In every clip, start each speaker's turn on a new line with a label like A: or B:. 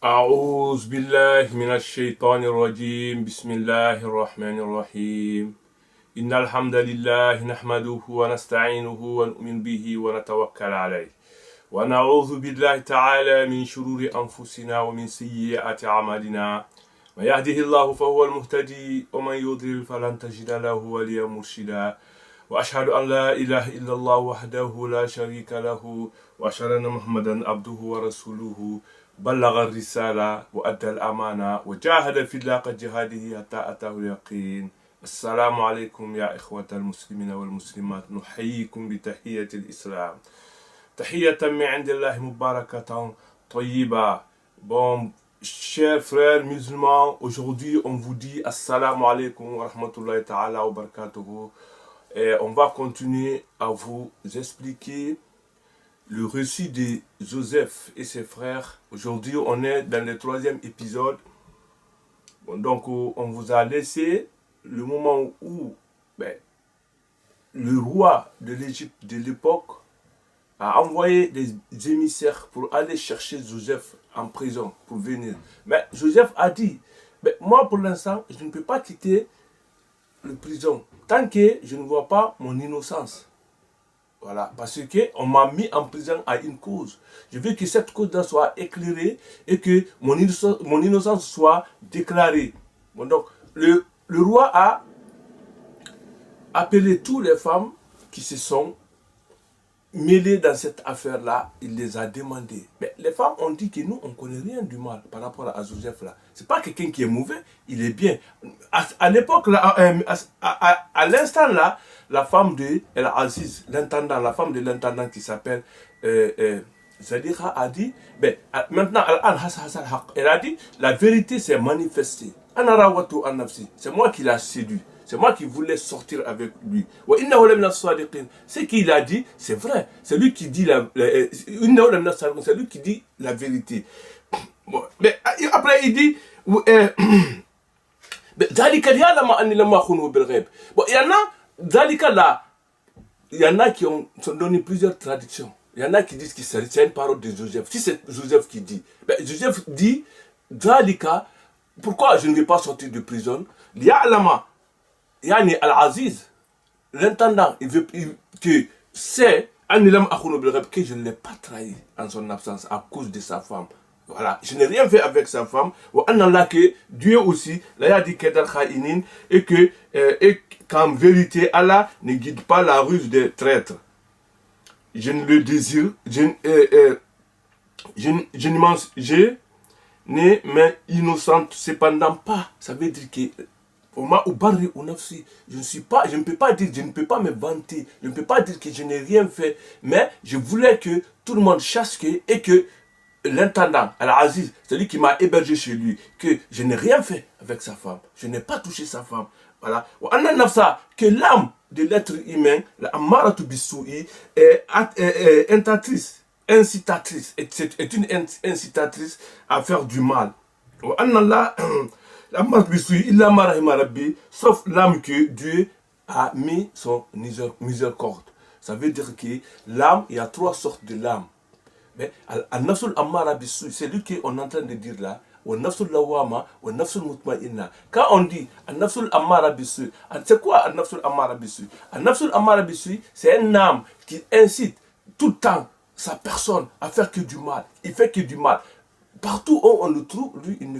A: أعوذ بالله من الشيطان الرجيم بسم الله الرحمن الرحيم إن الحمد لله نحمده ونستعينه ونؤمن به ونتوكل عليه ونعوذ بالله تعالى من شرور أنفسنا ومن سيئات أعمالنا من يهده الله فهو المهتدي ومن يضلل فلن تجد له وليا مرشدا وأشهد أن لا إله إلا الله وحده لا شريك له وأشهد أن محمدا عبده ورسوله بلغ الرسالة وأدى الأمانة وجاهد في الله قد جهاده حتى أتاه اليقين. السلام عليكم يا إخوة المسلمين والمسلمات، نحييكم بتحية الإسلام تحية من عند الله مباركة طيبة. Bon, chers frères musulmans, aujourd'hui on vous dit Assalamu alaikum wa rahmatullahi ta'ala wa barakatuhu. Et on va continuer à vous expliquer le récit de Joseph et ses frères. Aujourd'hui, on est dans le 3e épisode. Bon, donc, on vous a laissé le moment où le roi de l'Égypte de l'époque a envoyé des émissaires pour aller chercher Joseph en prison, pour venir. Mais Joseph a dit, moi pour l'instant, je ne peux pas quitter la prison tant que je ne vois pas mon innocence. Voilà, parce qu'on m'a mis en prison à une cause. Je veux que cette cause-là soit éclairée et que mon innocence soit déclarée. Bon, donc, le roi a appelé toutes les femmes qui se sont mêlées dans cette affaire-là. Il les a demandées. Mais les femmes ont dit que nous, on ne connaît rien du mal par rapport à Joseph-là. Ce n'est pas quelqu'un qui est mauvais, il est bien. À l'époque, à l'instant-là, la femme de El Aziz, l'intendant, la femme de l'intendant qui s'appelle Zadira a dit, maintenant, elle a dit, la vérité s'est manifestée. C'est moi qui l'ai séduit. C'est moi qui voulais sortir avec lui. Ce qu'il a dit, c'est vrai. C'est lui qui dit c'est lui qui dit la vérité. Bon, mais après, il dit, bon, il y en a, là, il y en a qui sont donné plusieurs traductions. Il y en a qui disent que c'est une parole de Joseph. Si c'est Joseph qui dit, Joseph dit, Zalika, pourquoi je ne vais pas sortir de prison? Ya'lama, yani Al-Aziz, l'intendant, il veut que c'est que je ne l'ai pas trahi en son absence à cause de sa femme. Voilà, je n'ai rien fait avec sa femme. Que Dieu aussi, là, a dit et que qu'en vérité, Allah ne guide pas la ruse des traîtres. Je ne le désire, je n'ai mais innocente cependant pas. Ça veut dire que je ne peux pas dire, je ne peux pas me vanter, je ne peux pas dire que je n'ai rien fait, mais je voulais que tout le monde sache et que l'intendant, Al-Aziz, celui qui m'a hébergé chez lui, que je n'ai rien fait avec sa femme, je n'ai pas touché sa femme. Voilà. Que l'âme de l'être humain, la Ammaratu Bissoui, est incitatrice, est une incitatrice à faire du mal. Sauf l'âme que Dieu a mis son miséricorde. Ça veut dire que l'âme, il y a 3 sortes de l'âme. Mais c'est lui qu'on est en train de dire là. Quand on dit c'est quoi An-Nafsul Ammara Bissu? An-Nafsul Ammara Bissu, c'est un âme qui incite tout le temps sa personne à faire que du mal. Il fait que du mal. Partout où on le trouve, lui, il ne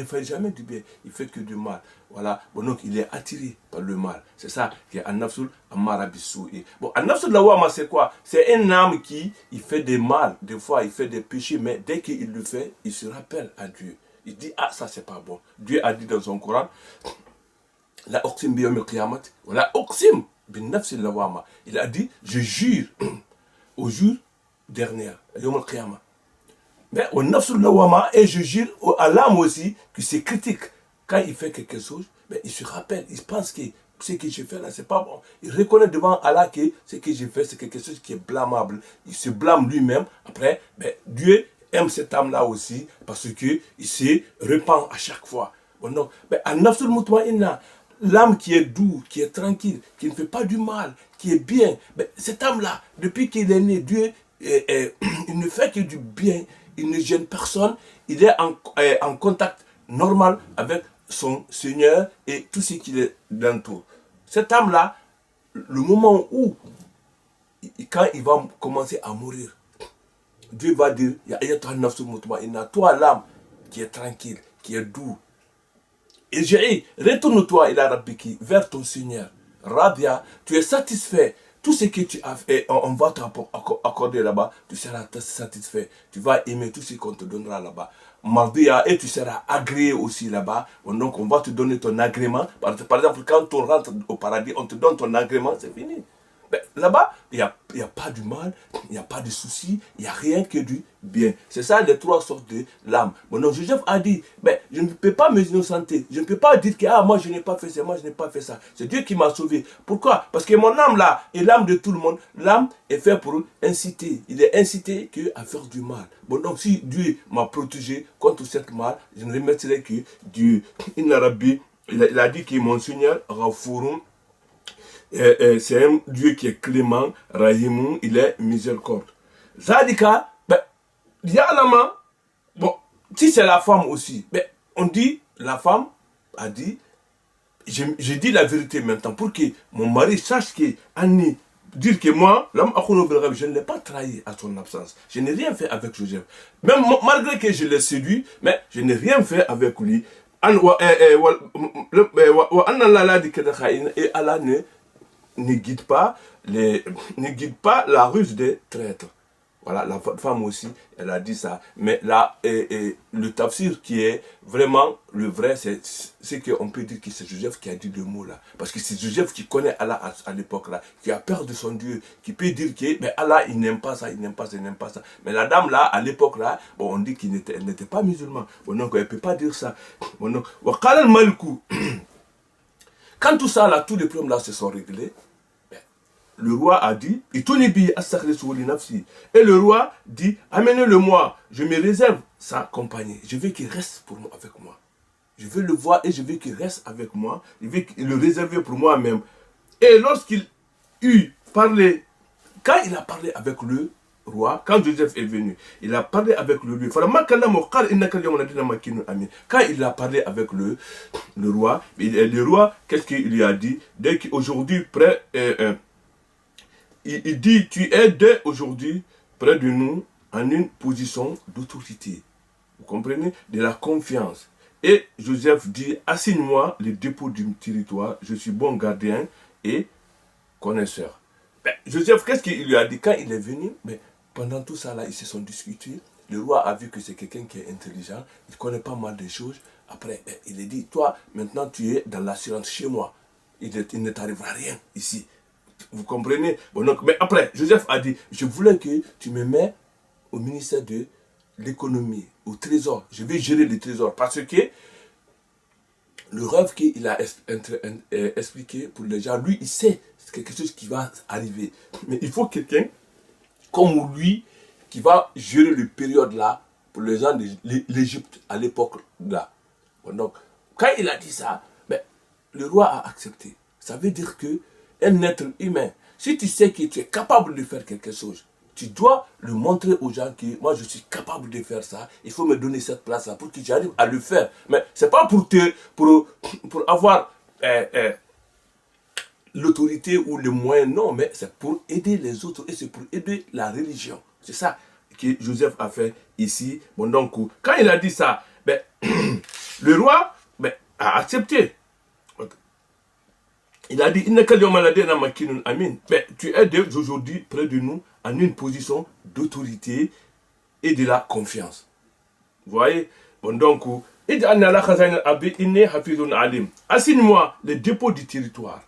A: fait jamais du bien, il fait que du mal. Voilà, bon, donc il est attiré par le mal. C'est ça qui est An-Nafsul Ammara Bissu. Bon, An-Nafsul Lawama, c'est quoi? C'est un âme qui il fait des mal, des fois il fait des péchés, mais dès qu'il le fait, il se rappelle à Dieu. Il dit, ah, ça c'est pas bon. Dieu a dit dans son Coran, la Oqsim biyawm al-Qiyamat, la Oqsim bin Nafsil Lawama. Il a dit, je jure au jour dernier, Yawm al-Qiyamah. Mais au Nafsul Lawama, et je jure à l'âme aussi que c'est critique. Quand il fait quelque chose, il se rappelle, il pense que ce que j'ai fait là, c'est pas bon. Il reconnaît devant Allah que ce que j'ai fait, c'est quelque chose qui est blâmable. Il se blâme lui-même. Après, Dieu aime cette âme-là aussi parce qu'il se repent à chaque fois. Bon, donc, à Nafsul Mutma'inna, l'âme qui est doux, qui est tranquille, qui ne fait pas du mal, qui est bien, cette âme-là, depuis qu'il est né, Dieu, il ne ne fait que du bien, il ne gêne personne, il est en contact normal avec son Seigneur et tout ce qui l'entoure. Cette âme-là, le moment où, quand il va commencer à mourir, Dieu va dire, toi l'âme qui est tranquille, qui est doux. Et j'ai retourne-toi, il a Rabbiki, vers ton Seigneur. Rabia, tu es satisfait. Tout ce que tu as fait, on va t'accorder là-bas, tu seras satisfait. Tu vas aimer tout ce qu'on te donnera là-bas. Mardia, et tu seras agréé aussi là-bas. Donc on va te donner ton agrément. Par exemple, quand on rentre au paradis, on te donne ton agrément, c'est fini. Là-bas, il n'y a pas du mal, il n'y a pas de soucis, il n'y a rien que du bien. C'est ça les trois sortes de l'âme. Bon, donc Joseph a dit, je ne peux pas m'innocenter. Je ne peux pas dire que moi je n'ai pas fait ça, moi je n'ai pas fait ça. C'est Dieu qui m'a sauvé. Pourquoi? Parce que mon âme là est l'âme de tout le monde. L'âme est faite pour inciter. Il est incité qu'à faire du mal. Bon, donc si Dieu m'a protégé contre cette mal, je ne remercierai que Dieu. Il a dit que mon Seigneur, Rafourun, c'est un Dieu qui est clément, Rahimun, il est miséricorde. Zadika, Yalama, bon, si c'est la femme aussi, on dit, la femme a dit, je dis la vérité maintenant pour que mon mari sache que Annie, dire que moi, je ne l'ai pas trahi à son absence. Je n'ai rien fait avec Joseph. Même malgré que je l'ai séduit, mais je n'ai rien fait avec lui. Et Allah ne guide pas la ruse des traîtres. Voilà, la femme aussi, elle a dit ça. Mais là, le tafsir qui est vraiment le vrai, c'est qu'on peut dire que c'est Joseph qui a dit le mot là. Parce que c'est Joseph qui connaît Allah à l'époque là, qui a peur de son Dieu, qui peut dire que Allah, il n'aime pas ça, il n'aime pas ça, il n'aime pas ça. Mais la dame là, à l'époque là, bon, on dit qu'elle n'était pas musulmane. Bon, donc elle ne peut pas dire ça. Bon, donc, quand tout ça là, tous les problèmes là se sont réglés, le roi a dit, et le roi dit, amenez-le-moi, je me réserve sa compagnie. Je veux qu'il reste avec moi. Je veux le voir et je veux qu'il reste avec moi. Je veux le réserver pour moi-même. Et lorsqu'il eut parlé, quand il a parlé avec le roi, quand Joseph est venu, il a parlé avec le roi. Quand il a parlé avec le roi, qu'est-ce qu'il lui a dit? Dès qu'aujourd'hui, il dit, tu es dès aujourd'hui près de nous en une position d'autorité. Vous comprenez? De la confiance. Et Joseph dit, assigne-moi le dépôt du territoire, je suis bon gardien et connaisseur. Joseph, qu'est-ce qu'il lui a dit quand il est venu? Pendant tout ça, là, ils se sont discutés. Le roi a vu que c'est quelqu'un qui est intelligent, il connaît pas mal de choses. Après, il a dit, toi, maintenant tu es dans l'assurance chez moi. Il ne t'arrivera rien ici. Vous comprenez? Bon, donc, mais après, Joseph a dit, je voulais que tu me mets au ministère de l'économie, au trésor. Je vais gérer le trésor. Parce que le rêve qu'il a expliqué pour les gens, lui, il sait quelque chose qui va arriver. Mais il faut quelqu'un comme lui qui va gérer le période là pour les gens de l'Égypte à l'époque là. Bon, donc, quand il a dit ça, le roi a accepté. Ça veut dire que un être humain, si tu sais que tu es capable de faire quelque chose, tu dois le montrer aux gens que moi je suis capable de faire ça, il faut me donner cette place-là pour que j'arrive à le faire. Mais ce n'est pas pour avoir l'autorité ou le moyen, non, mais c'est pour aider les autres et c'est pour aider la religion. C'est ça que Joseph a fait ici. Bon, donc, quand il a dit ça, le roi a accepté. Il a dit, tu es dès aujourd'hui près de nous en une position d'autorité et de la confiance. Vous voyez? Bon, donc, assigne-moi le dépôt du territoire.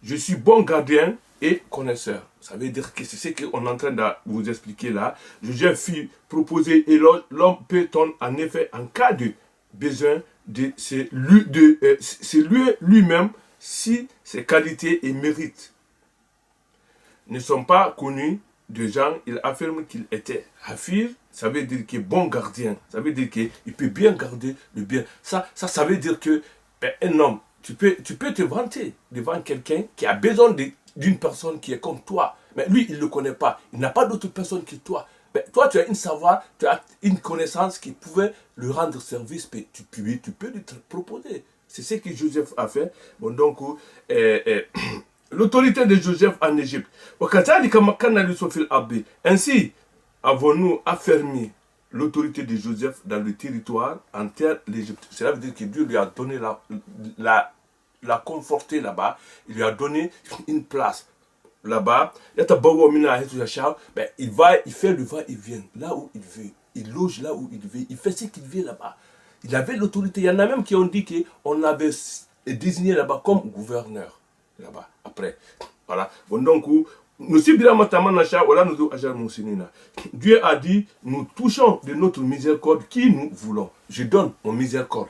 A: Je suis bon gardien et connaisseur. Ça veut dire que c'est ce qu'on est en train de vous expliquer là. Je suis proposé et l'homme peut en effet, en cas de besoin, de lui-même, si ses qualités et mérites ne sont pas connus de gens, il affirme qu'il était hafir, ça veut dire qu'il est bon gardien, ça veut dire qu'il peut bien garder le bien. Ça veut dire que un homme, tu peux te vanter devant quelqu'un qui a besoin d'une personne qui est comme toi, mais lui, il ne le connaît pas, il n'a pas d'autre personne que toi. Ben, toi, tu as une savoir, tu as une connaissance qui pouvait lui rendre service, mais tu peux lui proposer. C'est ce que Joseph a fait. Bon, donc, l'autorité de Joseph en Égypte. Ainsi, avons-nous affermi l'autorité de Joseph dans le territoire en terre d'Égypte. Cela veut dire que Dieu lui a donné l'a conforté là-bas. Il lui a donné une place là-bas. Ben, il fait le va-et-vient là où il veut. Il loge là où il veut. Il fait ce qu'il veut là-bas. Il avait l'autorité. Il y en a même qui ont dit qu'on l'avait désigné là-bas comme gouverneur. Là-bas, après. Voilà. Bon, donc, Dieu a dit, nous touchons de notre miséricorde qui nous voulons. Je donne mon miséricorde.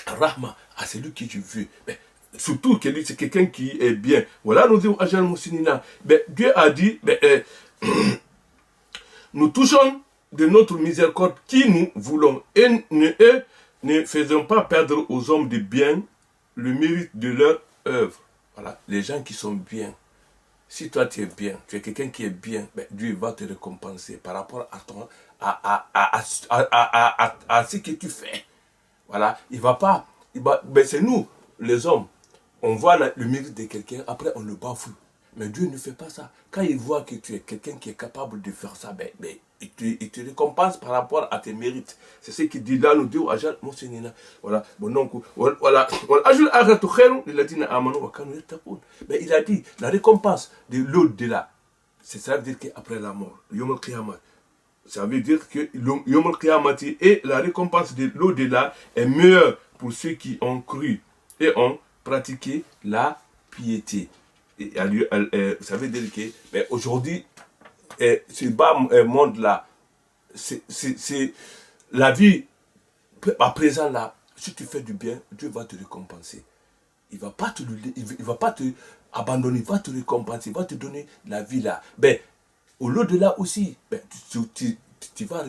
A: Rahma à celui que je veux. Mais, surtout que c'est quelqu'un qui est bien. Voilà, nous disons Ajal Moussinina. Dieu a dit, nous touchons de notre miséricorde qui nous voulons. Et ne faisons pas perdre aux hommes de bien le mérite de leur œuvre. Voilà, les gens qui sont bien. Si toi tu es bien, tu es quelqu'un qui est bien, Dieu va te récompenser par rapport à ton, à ce que tu fais. Voilà, il va pas, c'est nous, les hommes, on voit le mérite de quelqu'un, après on le bafoue. Mais Dieu ne fait pas ça. Quand il voit que tu es quelqu'un qui est capable de faire ça, il te récompense par rapport à tes mérites. C'est ce qu'il dit là, nous dit au Ajal Moussinina. Voilà. Bon, donc, voilà. Il a dit, la récompense de l'au-delà, ça veut dire qu'après la mort, Yom al-Qiyamah, ça veut dire que Yom al-Qiyamati et la récompense de l'au-delà est meilleure pour ceux qui ont cru et ont pratiqué la piété. Et ça veut dire que aujourd'hui, ce bas monde-là, c'est la vie à présent là. Si tu fais du bien, Dieu va te récompenser. Il ne va pas te abandonner, il va te récompenser, il va te donner la vie là. Au-delà aussi, tu vas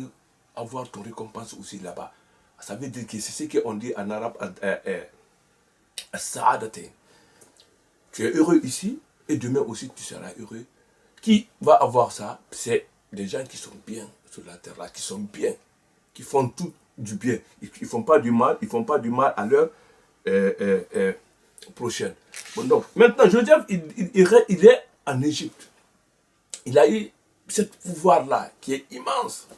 A: avoir ton récompense aussi là-bas. Ça veut dire que c'est ce qu'on dit en arabe, Saadatin. Tu es heureux ici, et demain aussi tu seras heureux. Qui va avoir ça? C'est des gens qui sont bien sur la terre là, qui sont bien, qui font tout du bien. Ils ne font pas du mal, ils font pas du mal à leur prochaine. Bon, donc, maintenant, Joseph, il est en Égypte. Il a eu ce pouvoir-là qui est immense.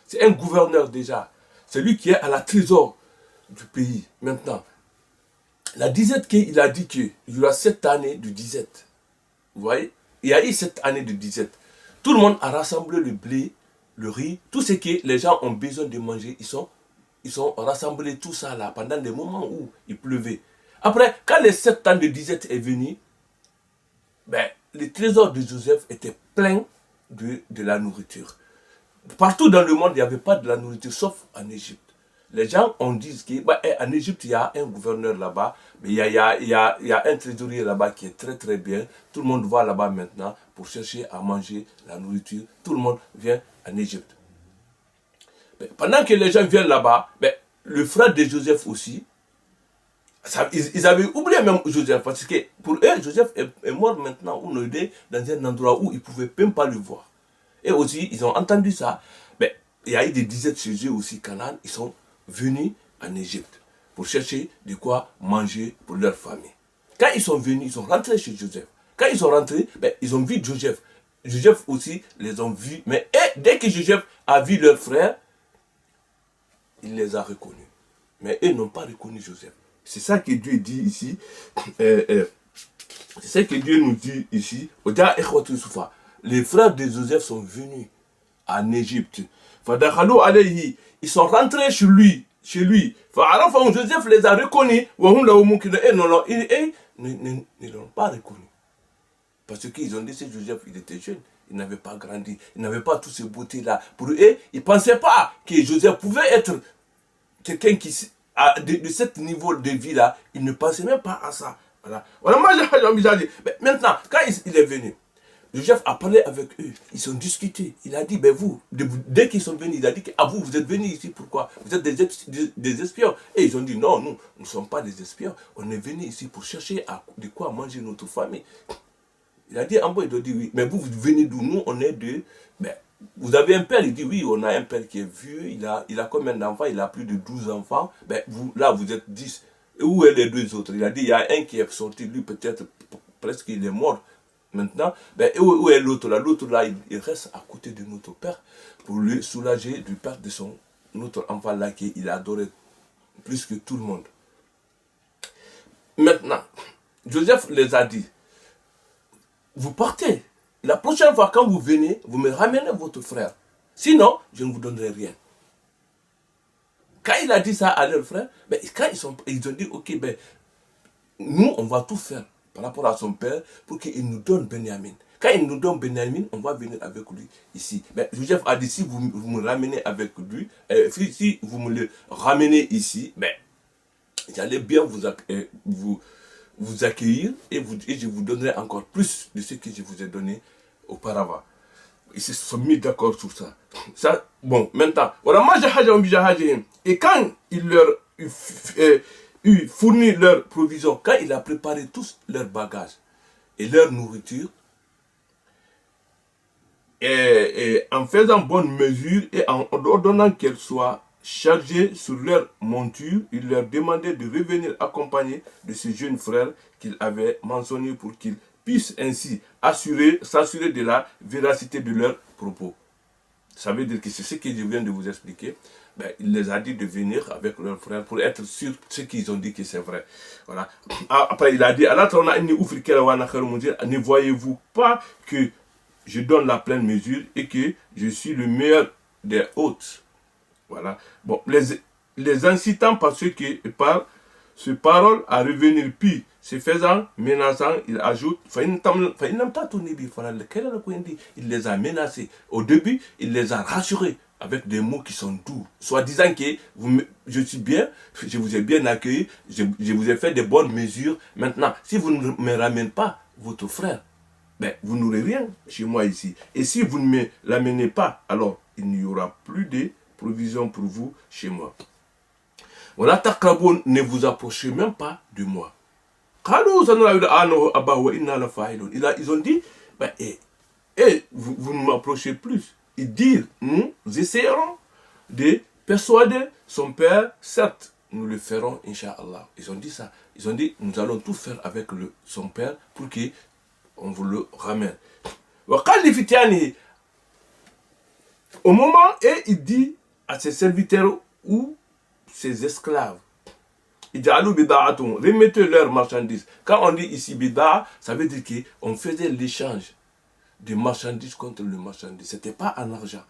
A: C'est un gouverneur déjà. C'est lui qui est à la trésor du pays maintenant. La disette qu'il a dit qu'il y aura 7 années de disette. Vous voyez? Il y a eu 7 années de disette. Tout le monde a rassemblé le blé, le riz, tout ce que les gens ont besoin de manger. Ils ont rassemblé tout ça là pendant des moments où il pleuvait. Après, quand les 7 ans de disette est venu, le trésor de Joseph était plein de la nourriture. Partout dans le monde, il n'y avait pas de la nourriture, sauf en Égypte. Les gens ont dit qu'en Égypte, il y a un gouverneur là-bas, mais il y a un trésorier là-bas qui est très très bien. Tout le monde va là-bas maintenant pour chercher à manger la nourriture. Tout le monde vient en Égypte. Pendant que les gens viennent là-bas, le frère de Joseph aussi, ils avaient oublié même Joseph, parce que pour eux, Joseph est mort maintenant, on est dans un endroit où ils ne pouvaient même pas le voir. Et aussi, ils ont entendu ça. Il y a eu des dizaines chez eux aussi, Canaan, ils sont venus en Égypte pour chercher de quoi manger pour leur famille. Quand ils sont venus, ils sont rentrés chez Joseph. Quand ils sont rentrés, ils ont vu Joseph. Joseph aussi les ont vus. Mais dès que Joseph a vu leurs frères, il les a reconnus. Mais eux n'ont pas reconnu Joseph. C'est ça que Dieu dit ici. C'est ça que Dieu nous dit ici. Les frères de Joseph sont venus en Égypte. Ils sont rentrés chez lui. Joseph les a reconnus. Ils ne l'ont pas reconnu. Parce qu'ils ont dit que Joseph, il était jeune. Il n'avait pas grandi. Il n'avait pas toutes ces beautés-là. Pour eux, ils ne pensaient pas que Joseph pouvait être quelqu'un qui, de ce niveau de vie-là, ils ne pensaient même pas à ça. Voilà. Maintenant, quand il est venu, Joseph a parlé avec eux, ils ont discuté. Il a dit, vous, dès qu'ils sont venus, il a dit, vous êtes venus ici, pourquoi? Vous êtes des espions. Et ils ont dit, non, nous ne sommes pas des espions. On est venus ici pour chercher de quoi manger notre famille. Il a dit, en bas, il a dit, oui, mais vous venez d'où? Nous, on est
B: vous avez un père, il dit oui, on a un père qui est vieux, il a combien d'enfants? Il a plus de 12 enfants. Ben, là, vous êtes 10. Et où est les deux autres? Il a dit, il y a un qui est sorti, lui peut-être presque il est mort. Maintenant, ben, où est l'autre là? L'autre là, il reste à côté de notre père pour lui soulager du père de son autre enfant là qu'il adorait plus que tout le monde. Maintenant, Joseph les a dit, vous partez. La prochaine fois, quand vous venez, vous me ramenez votre frère. Sinon, je ne vous donnerai rien. Quand il a dit ça à leur frère, ben, quand ils ont dit, ok, ben, nous, on va tout faire par rapport à son père pour qu'il nous donne Benjamin. Quand il nous donne Benjamin, on va venir avec lui ici. Ben, Joseph a dit, si vous me ramenez avec lui, si vous me le ramenez ici, ben, j'allais bien vous accueillir et je vous donnerai encore plus de ce que je vous ai donné auparavant. Ils se sont mis d'accord sur ça. Ça, bon, maintenant, et quand il leur eut fourni leurs provisions, quand il a préparé tous leurs bagages et leur nourriture, et en faisant bonne mesure et en ordonnant qu'elles soient chargées sur leur monture, il leur demandait de revenir accompagnés de ce jeune frère qu'il avait mentionné pour qu'ils puissent ainsi s'assurer de la véracité de leurs propos. Ça veut dire que c'est ce que je viens de vous expliquer. Ben, il les a dit de venir avec leurs frères pour être sûr de ce qu'ils ont dit que c'est vrai. Voilà. Après, il a dit, ne voyez-vous pas que je donne la pleine mesure et que je suis le meilleur des hôtes. Voilà. Bon, les incitant par ce parole à revenir, puis se faisant menaçant, il ajoute, il les a menacés. Au début, il les a rassurés avec des mots qui sont doux, soit disant que je suis bien, je vous ai bien accueilli, je vous ai fait de bonnes mesures. Maintenant, si vous ne me ramenez pas votre frère, ben, vous n'aurez rien chez moi ici. Et si vous ne me l'amenez pas, alors il n'y aura plus de provisions pour vous chez moi. Voilà, takraboun, ne vous approchez même pas de moi. Ils ont dit, ben, vous ne m'approchez plus. Ils disent, nous essayerons de persuader son père, certes, nous le ferons, Inch'Allah. Ils ont dit ça. Ils ont dit, nous allons tout faire avec son père pour qu'on vous le ramène. Au moment où il dit à ses serviteurs ou ses esclaves, remettez leurs marchandises. Quand on dit ici bida, ça veut dire qu'on faisait l'échange de marchandises contre le marchandise. Ce n'était pas en argent.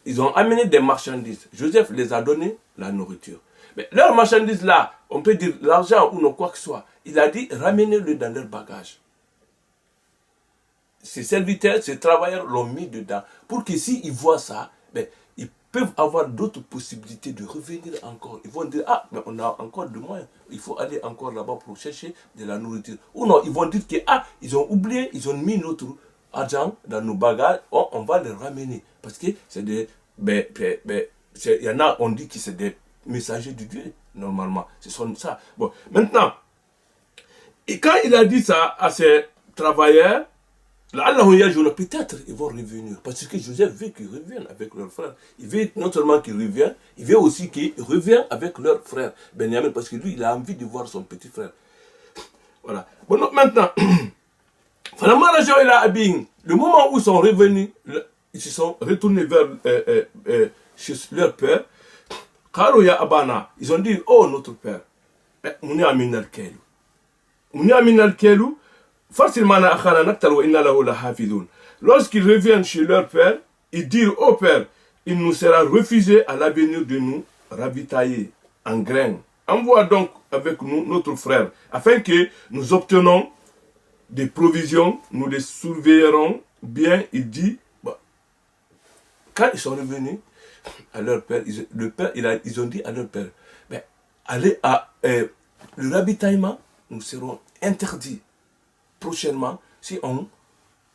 B: Ils ont amené des marchandises. Joseph les a donné la nourriture. Mais leurs marchandises là, on peut dire l'argent ou non quoi que ce soit, il a dit ramenez-le dans leur bagage. Ces serviteurs, ces travailleurs l'ont mis dedans pour que s'ils voient ça, ben, ils peuvent avoir d'autres possibilités de revenir encore. Ils vont dire, ah, mais on a encore de moyens. Il faut aller encore là-bas pour chercher de la nourriture. Ou non, ils vont dire que, ah, ils ont oublié, ils ont mis notre argent dans nos bagages, oh, on va les ramener. Parce que c'est des... il y en a, on dit que c'est des messagers de Dieu, normalement. Ce sont ça. Bon, maintenant, et quand il a dit ça à ces travailleurs, peut-être ils vont revenir. Parce que Joseph veut qu'ils reviennent avec leurs frères. Il veut non seulement qu'ils reviennent, il veut aussi qu'ils reviennent avec leur frère Benjamin. Parce que lui, il a envie de voir son petit frère. Voilà. Bon, donc maintenant, le moment où ils sont revenus, ils se sont retournés vers chez leur père. Ils ont dit, oh notre père, lorsqu'ils reviennent chez leur père, ils disent au père, il nous sera refusé à l'avenir de nous ravitailler en graines. Envoie donc avec nous notre frère, afin que nous obtenons des provisions, nous les surveillerons bien. Il dit, bon, quand ils sont revenus à leur père, ils ont dit à leur père, ben, allez le ravitaillement, nous serons interdits prochainement si on ne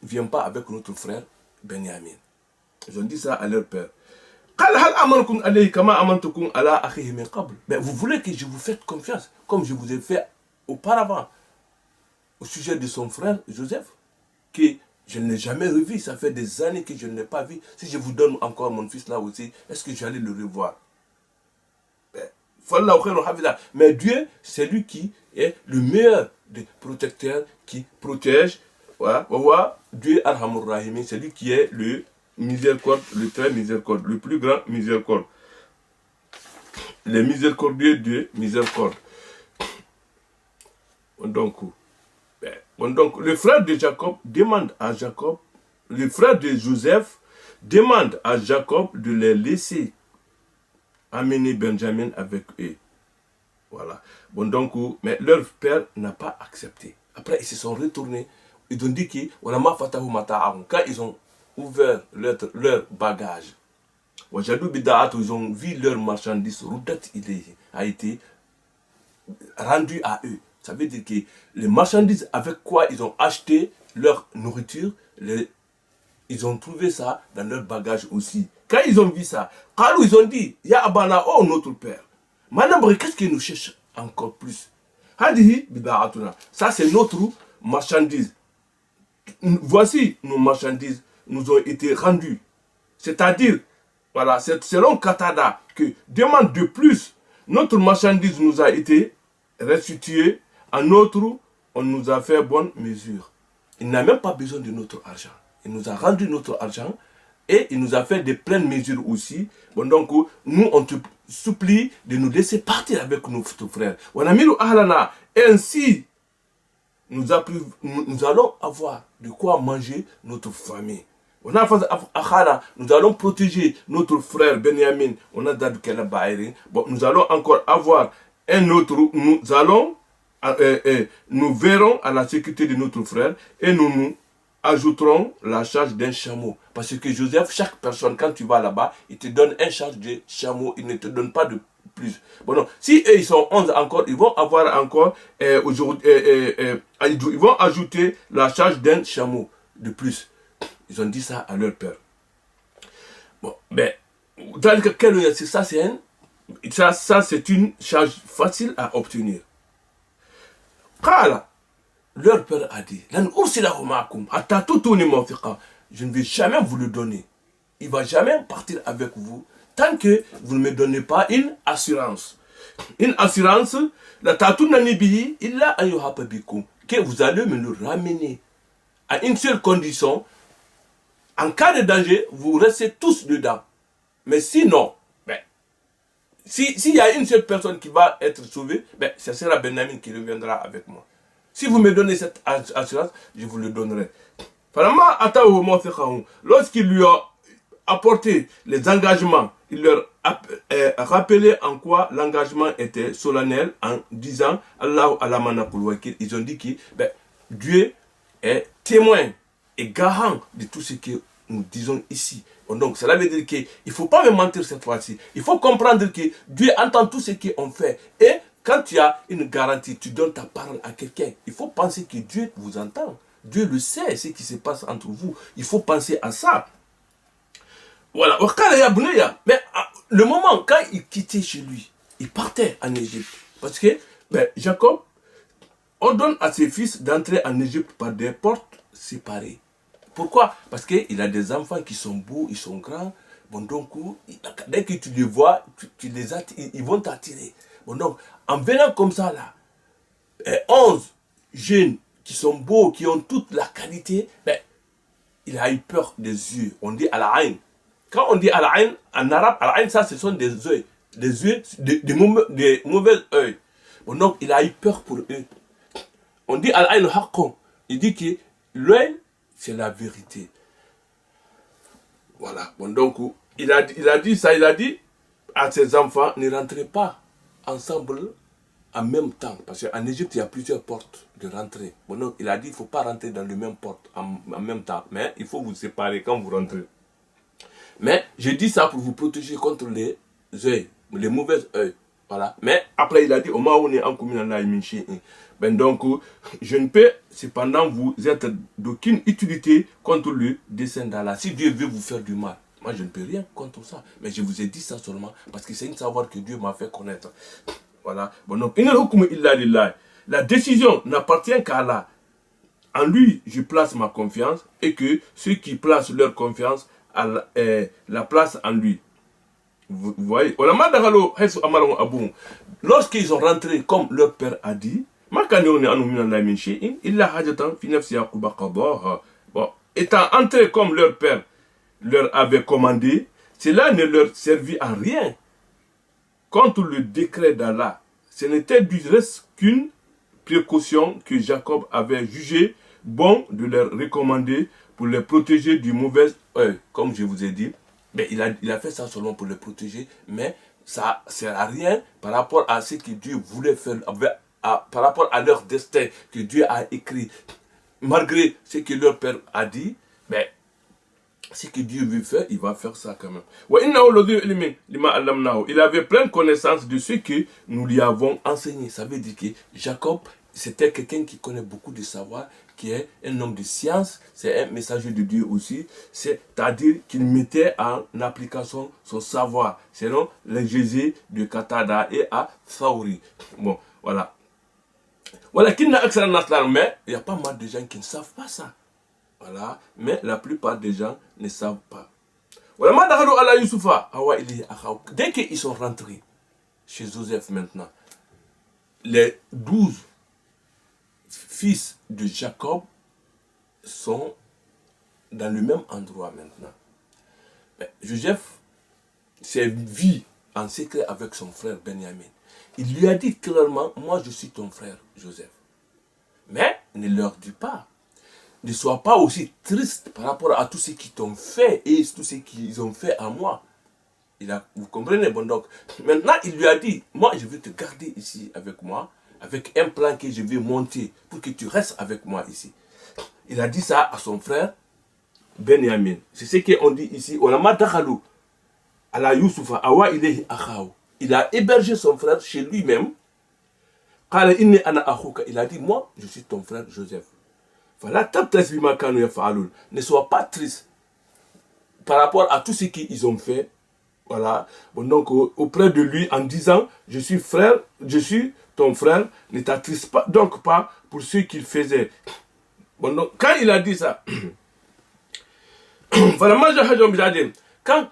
B: vient pas avec notre frère Benjamin. Ils ont dit ça à leur père. Mais vous voulez que je vous fasse confiance, comme je vous ai fait auparavant, au sujet de son frère Joseph, que Je ne l'ai jamais revu. Ça fait des années que je ne l'ai pas vu. Si je vous donne encore mon fils là aussi, est-ce que j'allais le revoir? Mais Dieu, c'est lui qui est le meilleur des protecteurs, qui protège. Voilà. Dieu Arhamur Rahimi, c'est lui qui est le miséricorde, le très miséricorde, le plus grand miséricorde. Les miséricordieux de miséricorde. Donc, le frère de Jacob demande à Jacob, le frère de Joseph demande à Jacob de les laisser amener Benjamin avec eux. Voilà. Mais leur père n'a pas accepté. Après, ils se sont retournés. Ils ont dit que, quand ils ont ouvert leur bagage, ils ont vu leur marchandise, a été rendu à eux. Ça veut dire que les marchandises avec quoi ils ont acheté leur nourriture, ils ont trouvé ça dans leur bagage aussi. Quand ils ont vu ça, ils ont dit, Ya Abana, oh notre père, maintenant, qu'est-ce qu'ils nous cherchent encore plus? Ça, c'est notre marchandise. Voici nos marchandises nous ont été rendues. C'est-à-dire, voilà, c'est selon Katada que demande de plus. Notre marchandise nous a été restituée. En autre, on nous a fait bonne mesure. Il n'a même pas besoin de notre argent. Il nous a rendu notre argent et il nous a fait de pleines mesures aussi. Nous, on te supplie de nous laisser partir avec notre frère. Et ainsi, nous allons avoir de quoi manger notre famille. Nous allons protéger notre frère Benjamin. Nous allons encore avoir un autre. Nous verrons à la sécurité de notre frère et nous ajouterons la charge d'un chameau. Parce que Joseph, chaque personne, quand tu vas là-bas, il te donne un charge de chameau. Il ne te donne pas de plus. Si eux, ils sont 11 encore, ils vont avoir encore, aujourd'hui, ils vont ajouter la charge d'un chameau de plus. Ils ont dit ça à leur père. Ça, c'est une charge facile à obtenir. Leur père a dit, je ne vais jamais vous le donner. Il ne va jamais partir avec vous tant que vous ne me donnez pas une assurance. Une assurance, que vous allez me le ramener à une seule condition. En cas de danger, vous restez tous dedans. Mais sinon, s'il y a une seule personne qui va être sauvée, ce sera Benjamin qui reviendra avec moi. Si vous me donnez cette assurance, je vous le donnerai. Lorsqu'il lui a apporté les engagements, il leur a rappelé en quoi l'engagement était solennel en disant Allah alamanakul wakil. Ils ont dit que Dieu est témoin et garant de tout ce que nous disons ici. Donc cela veut dire qu'il ne faut pas me mentir cette fois-ci. Il faut comprendre que Dieu entend tout ce qu'on fait. Et quand tu as une garantie, tu donnes ta parole à quelqu'un. Il faut penser que Dieu vous entend. Dieu le sait, ce qui se passe entre vous. Il faut penser à ça. Voilà. Mais le moment, quand il quittait chez lui, il partait en Égypte. Parce que Jacob ordonne à ses fils d'entrer en Égypte par des portes séparées. Pourquoi? Parce qu'il a des enfants qui sont beaux, ils sont grands. Dès que tu les vois, ils vont t'attirer. Donc, en venant comme ça, là, 11 jeunes qui sont beaux, qui ont toute la qualité, il a eu peur des yeux. On dit à la haine. Quand on dit à la haine, en arabe, à la haine, ça, ce sont des yeux. Des yeux, des mauvais yeux. Donc, il a eu peur pour eux. On dit à la haine, il dit que l'œil, c'est la vérité. Voilà. Il a dit ça, il a dit à ses enfants, ne rentrez pas ensemble en même temps. Parce qu'en Égypte, il y a plusieurs portes de rentrée. Il a dit, il ne faut pas rentrer dans les mêmes portes en même temps. Mais il faut vous séparer quand vous rentrez. Mais je dis ça pour vous protéger contre les yeux, les mauvais yeux. Voilà. Mais après, il a dit, je ne peux cependant vous être d'aucune utilité contre le descendant là. Si Dieu veut vous faire du mal, moi je ne peux rien contre ça. Mais je vous ai dit ça seulement parce que c'est une savoir que Dieu m'a fait connaître. Voilà. La décision n'appartient qu'à Allah.
A: en lui, je place ma confiance et que ceux qui placent leur confiance la placent en lui. Vous voyez, lorsqu'ils ont rentré comme leur père a dit, bon, étant entrés comme leur père leur avait commandé, cela ne leur servit à rien. Contre le décret d'Allah, ce n'était du reste qu'une précaution que Jacob avait jugé bon de leur recommander pour les protéger du mauvais œil. Comme je vous ai dit, mais il a fait ça seulement pour les protéger, mais ça ne sert à rien par rapport à ce que Dieu voulait faire, par rapport à leur destin que Dieu a écrit. Malgré ce que leur père a dit, mais ce que Dieu veut faire, il va faire ça quand même. Il avait pleine connaissance de ce que nous lui avons enseigné. Ça veut dire que Jacob, c'était quelqu'un qui connaît beaucoup de savoir, qui est un homme de science, c'est un messager de Dieu aussi. C'est-à-dire qu'il mettait en application son savoir, selon les Jésus de Katada et à Thaouri. Bon, voilà. Voilà, mais il y a pas mal de gens qui ne savent pas ça. Voilà, mais la plupart des gens ne savent pas. Dès qu'ils sont rentrés chez Joseph maintenant, les 12 fils de Jacob sont dans le même endroit maintenant. Mais Joseph s'est vu en secret avec son frère Benjamin. Il lui a dit clairement, moi je suis ton frère Joseph. Mais ne leur dis pas. Ne sois pas aussi triste par rapport à tout ce qu'ils t'ont fait et tout ce qu'ils ont fait à moi. Vous comprenez? Bon, donc, maintenant, il lui a dit, moi, je vais te garder ici avec moi, avec un plan que je vais monter pour que tu restes avec moi ici. Il a dit ça à son frère Benjamin. C'est ce qu'on dit ici. Il a hébergé son frère chez lui-même. Il a dit, moi, je suis ton frère Joseph. Ne sois pas triste par rapport à tout ce qu'ils ont fait. Voilà. Bon, donc, auprès de lui, en disant, je suis ton frère, ne t'attriste pas, donc pas pour ce qu'il faisait. Bon, donc, quand il a dit ça, quand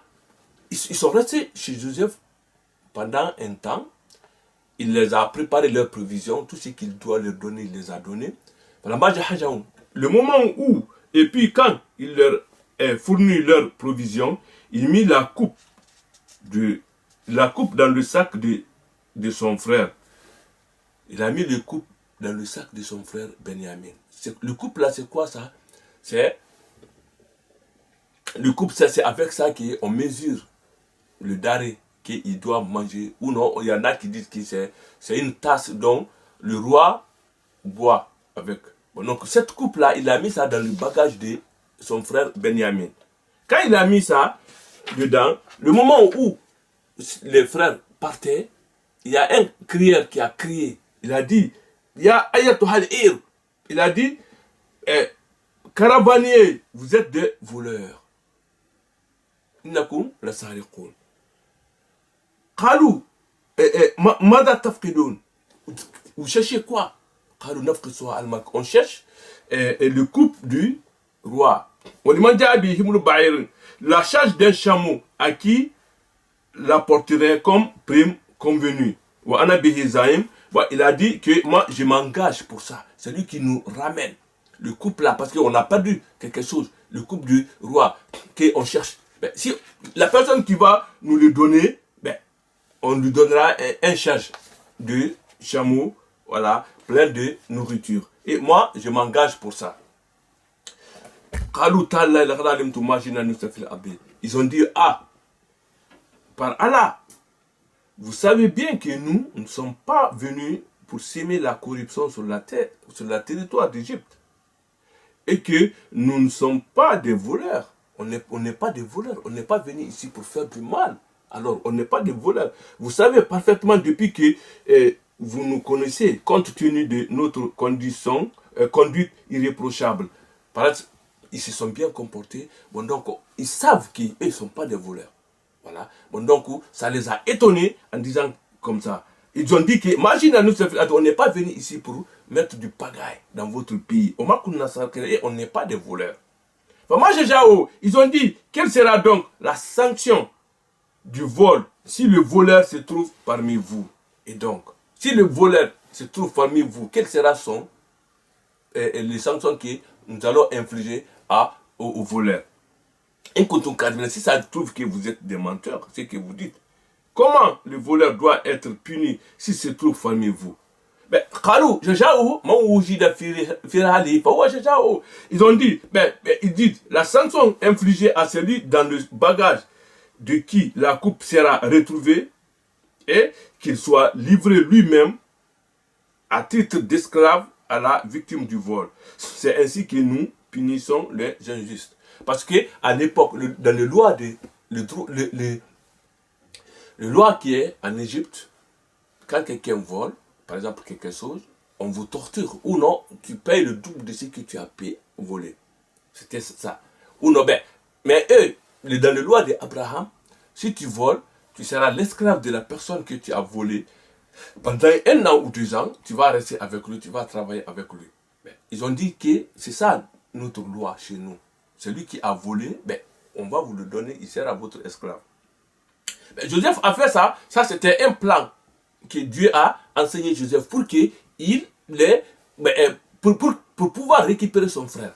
A: ils sont restés chez Joseph pendant un temps, il les a préparé leurs provisions, tout ce qu'il doit leur donner, il les a donnés. Le moment où, et puis quand il leur a fourni leurs provisions, il mit la coupe dans le sac de son frère. Il a mis le coupe dans le sac de son frère Benjamin. Le coupe là, c'est quoi ça? Le coupe, c'est avec ça qu'on mesure le daré qu'il doit manger. Ou non, il y en a qui disent que c'est une tasse dont le roi boit avec. Bon, donc cette coupe là, il a mis ça dans le bagage de son frère Benjamin. Quand il a mis ça dedans, le moment où les frères partaient, il y a un crieur qui a crié. Il a dit, Ya ayatuhal ir. Il a dit, caravaniers, vous êtes des voleurs. Innakum la sariqoun. Qalou, mada tafqidoun. Vous cherchez quoi? Qalou nafqid soa al-mak. On cherche le couple du roi. La charge d'un chameau à qui l'apporterait comme prime convenue. Il a dit que moi je m'engage pour ça. C'est lui qui nous ramène le couple là, parce qu'on a perdu quelque chose, le couple du roi qu'on cherche. Ben, si la personne qui va nous le donner, ben, on lui donnera un charge de chameau, voilà, plein de nourriture. Et moi je m'engage pour ça. Ils ont dit, ah, par Allah, vous savez bien que nous ne sommes pas venus pour s'aimer la corruption sur la terre, sur le territoire d'Égypte. Et que nous ne sommes pas des voleurs. On n'est pas des voleurs. On n'est pas venu ici pour faire du mal. Alors, on n'est pas des voleurs. Vous savez parfaitement depuis que vous nous connaissez, compte tenu de notre conduite irréprochable. Par exemple, ils se sont bien comportés. Bon, donc, ils savent qu'ils ne sont pas des voleurs. Voilà. Bon, donc, ça les a étonnés en disant comme ça.
B: Ils ont dit que, imagine, on n'est pas venu ici pour mettre du pagaille dans votre pays. On n'est pas des voleurs. Moi, ils ont dit, quelle sera donc la sanction du vol si le voleur se trouve parmi vous? Et donc, si le voleur se trouve parmi vous, quelles seront les sanctions que nous allons infliger aux voleurs? Et quand on cadre, si ça trouve que vous êtes des menteurs, c'est ce que vous dites. Comment le voleur doit être puni s'il se trouve parmi vous? Ils ont dit, ils disent, la sanction infligée à celui dans le bagage de qui la coupe sera retrouvée et qu'il soit livré lui-même à titre d'esclave à la victime du vol. C'est ainsi que nous punissons les injustes. Parce que à l'époque, dans les lois le loi qui est en Égypte, quand quelqu'un vole, par exemple quelque chose, on vous torture. Ou non, tu payes le double de ce que tu as payé volé. C'était ça. Ou non, mais eux, dans les lois d'Abraham, si tu voles, tu seras l'esclave de la personne que tu as volée. Pendant 1 an ou 2 ans, tu vas rester avec lui, tu vas travailler avec lui. Ils ont dit que c'est ça notre loi chez nous. Celui qui a volé, on va vous le donner, il sera votre esclave. Joseph a fait ça, c'était un plan que Dieu a enseigné à Joseph pour qu'il pour pouvoir récupérer son frère.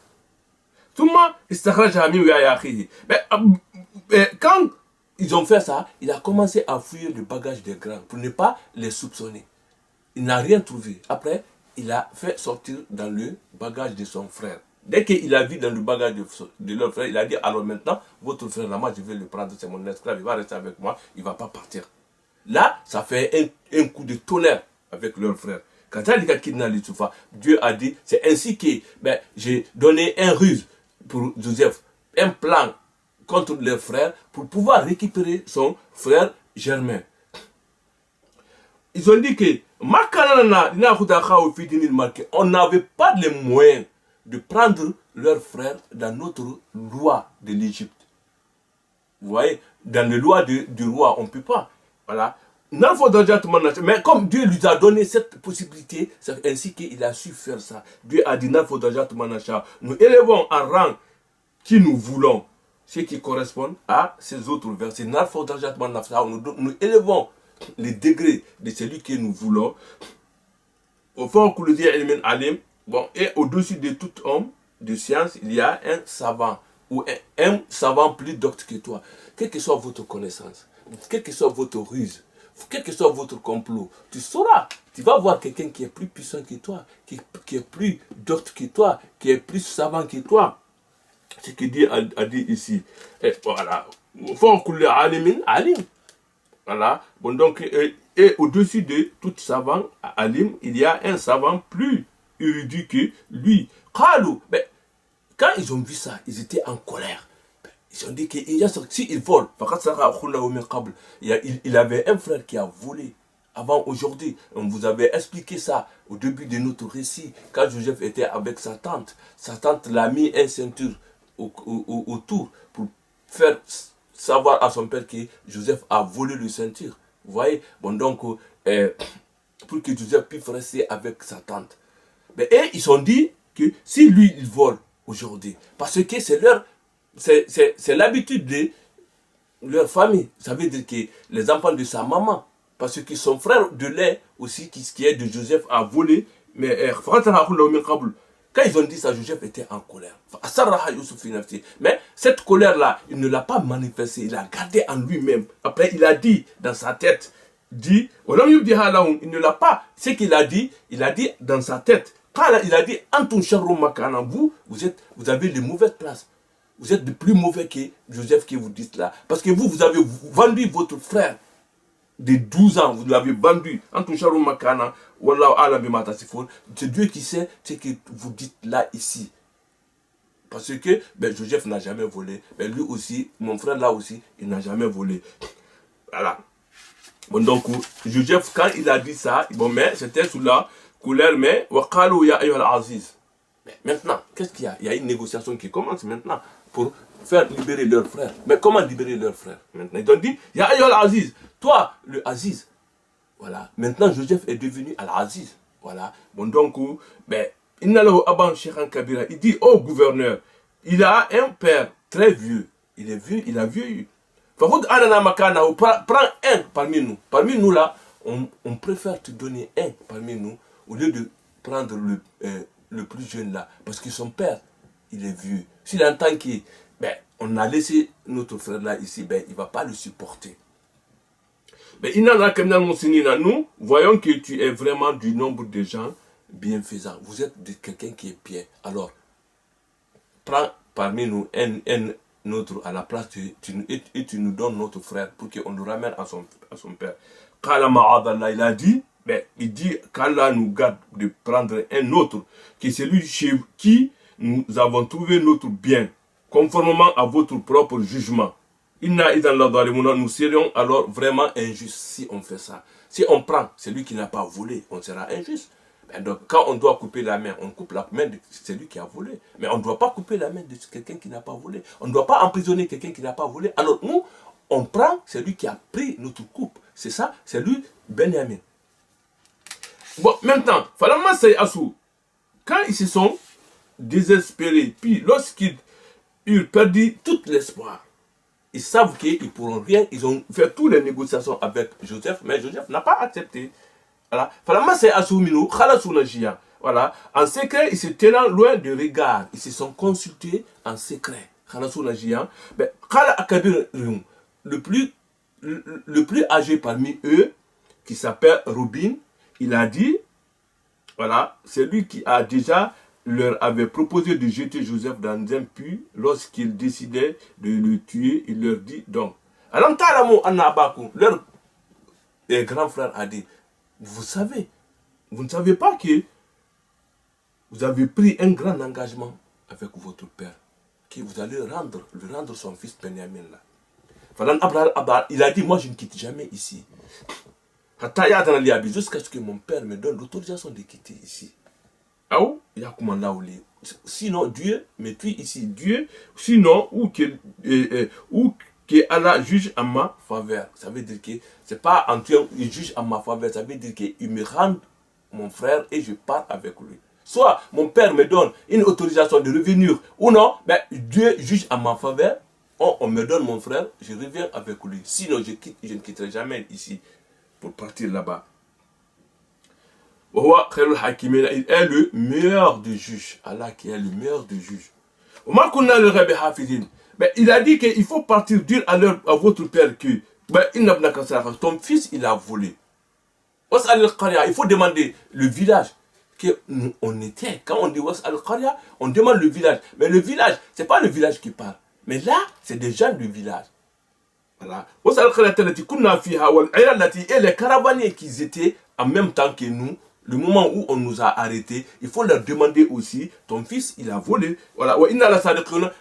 B: Quand ils ont fait ça, il a commencé à fouiller le bagage des grands pour ne pas les soupçonner. Il n'a rien trouvé. Après, il a fait sortir dans le bagage de son frère. Dès qu'il a vu dans le bagage de leur frère, il a dit, alors maintenant, votre frère, là, moi, je vais le prendre, c'est mon esclave, il va rester avec moi, il ne va pas partir. Là, ça fait un coup de tonnerre avec leur frère. Quand il a kidnappé Youssoufa, Dieu a dit, c'est ainsi que j'ai donné un ruse pour Joseph, un plan contre leur frère pour pouvoir récupérer son frère Germain. Ils ont dit que on n'avait pas les moyens de prendre leur frère dans notre loi de l'Égypte. Vous voyez, dans les lois du roi, on ne peut pas. Voilà. Mais comme Dieu lui a donné cette possibilité, c'est ainsi qu'il a su faire ça. Dieu a dit, nous élevons en rang qui nous voulons, ce qui correspond à ces autres versets. Nous élevons les degrés de celui que nous voulons. Au fond, et au-dessus de tout homme de science, il y a un savant, ou un savant plus docte que toi. Quelle que soit votre connaissance, quelle que soit votre ruse, quel que soit votre complot, tu sauras. Tu vas voir quelqu'un qui est plus puissant que toi, qui est plus docte que toi, qui est plus savant que toi. Ce que Dieu a dit ici. Et voilà. Voilà. Bon, donc, et au-dessus de tout savant, alim, il y a un savant plus érudit que lui. Quand ils ont vu ça, ils étaient en colère. Ils ont dit qu'il s'il vole, il avait un frère qui a volé avant aujourd'hui. On vous avait expliqué ça au début de notre récit. Quand Joseph était avec sa tante l'a mis une ceinture autour pour faire savoir à son père que Joseph a volé le ceinture. Vous voyez? Bon, donc, pour que Joseph puisse rester avec sa tante. Et ils ont dit que si lui, il vole aujourd'hui, parce que c'est l'habitude de leur famille. Ça veut dire que les enfants de sa maman, parce que son frère de lait aussi, qui est de Joseph, a volé. Mais quand ils ont dit ça, Joseph était en colère. Mais cette colère-là, il ne l'a pas manifestée, il l'a gardée en lui-même. Après, il a dit dans sa tête, il ne l'a pas. Ce qu'il a dit, il a dit dans sa tête. Quand il a dit, vous avez les mauvaises places. Vous êtes de plus mauvais que Joseph que vous dites là. Parce que vous avez vendu votre frère de 12 ans. Vous l'avez vendu. C'est Dieu qui sait ce que vous dites là, ici. Parce que Joseph n'a jamais volé. Lui aussi, mon frère là aussi, il n'a jamais volé. Voilà. Bon, donc, Joseph, quand il a dit ça, mais c'était sous la colère, mais maintenant, qu'est-ce qu'il y a? Il y a une négociation qui commence maintenant pour faire libérer leur frère. Mais comment libérer leur frère maintenant? Ils ont dit, Ya Ayyuhal Aziz, toi, le Aziz, Voilà. Maintenant, Joseph est devenu Al-Aziz. Voilà.
A: Bon, donc, ben, il dit, oh gouverneur, il a un père très vieux. Il est vieux, il a vieilli.
B: Prends un parmi nous. Parmi nous là, on préfère te donner un parmi nous au lieu de prendre le plus jeune là. Parce que son père, il est vieux. S'il entend que ben, on a laissé notre frère là ici, ben, il ne va pas le supporter.
A: Mais nous voyons que tu es vraiment du nombre de gens
B: bienfaisants. Vous êtes quelqu'un qui est bien. Alors, prends parmi nous un autre à la place et tu nous donnes notre frère pour qu'on nous ramène à son père.
A: Il a dit, ben, il dit qu'Allah nous garde de prendre un autre, qui est celui chez qui nous avons trouvé notre bien, conformément à votre propre jugement. Nous serions alors vraiment injustes si on fait ça.
B: Si on prend celui qui n'a pas volé, on sera injuste. Donc, quand on doit couper la main, on coupe la main de celui qui a volé. Mais on ne doit pas couper la main de quelqu'un qui n'a pas volé. On ne doit pas emprisonner quelqu'un qui n'a pas volé. Alors nous, on prend celui qui a pris notre coupe. C'est ça, c'est lui, Benjamin.
A: Bon, maintenant, quand ils se sont désespérés, puis lorsqu'ils eurent perdu tout l'espoir,
B: ils savent qu'ils ne pourront rien. Ils ont fait toutes les négociations avec Joseph, mais Joseph n'a pas accepté.
A: Voilà. Voilà. En secret, ils se tenant loin de regard.
B: Ils se sont consultés en secret. Le plus âgé parmi eux,
A: qui s'appelle Rubin, il a dit, voilà, c'est lui qui a déjà leur avait proposé de jeter Joseph dans un puits lorsqu'il décidait de le tuer. Il leur dit donc.
B: Alors, leur grand frère a dit, vous savez,
A: vous ne savez pas que vous avez pris un grand engagement
B: avec votre père, que vous allez lui rendre son fils Benjamin là. Il a dit, moi je ne quitte jamais ici. Jusqu'à ce que mon père me donne l'autorisation de quitter ici. Sinon, Dieu me tue ici.
A: Dieu, sinon, ou que Allah juge en ma faveur.
B: Ça veut dire que c'est pas en tuant, il juge en ma faveur. Ça veut dire qu'il me rend mon frère et je pars avec lui. Soit mon père me donne une autorisation de revenir, ou non, ben, Dieu juge en ma faveur. On me donne mon frère, je reviens avec lui. Sinon, je ne quitterai jamais ici pour partir là-bas.
A: Il est le meilleur des juges.
B: Allah qui est le meilleur des juges.
A: Mais il a dit qu'il faut partir dire à votre père que
B: ton fils il a volé. Il faut demander le village que on était. Quand on dit on demande le village. Mais le village, ce n'est pas le village qui parle. Mais là, c'est des gens du village.
A: Voilà.
B: Et les caravaniers qui étaient en même temps que nous, le moment où on nous a arrêtés, il faut leur demander aussi, ton fils, il a volé.
A: Voilà.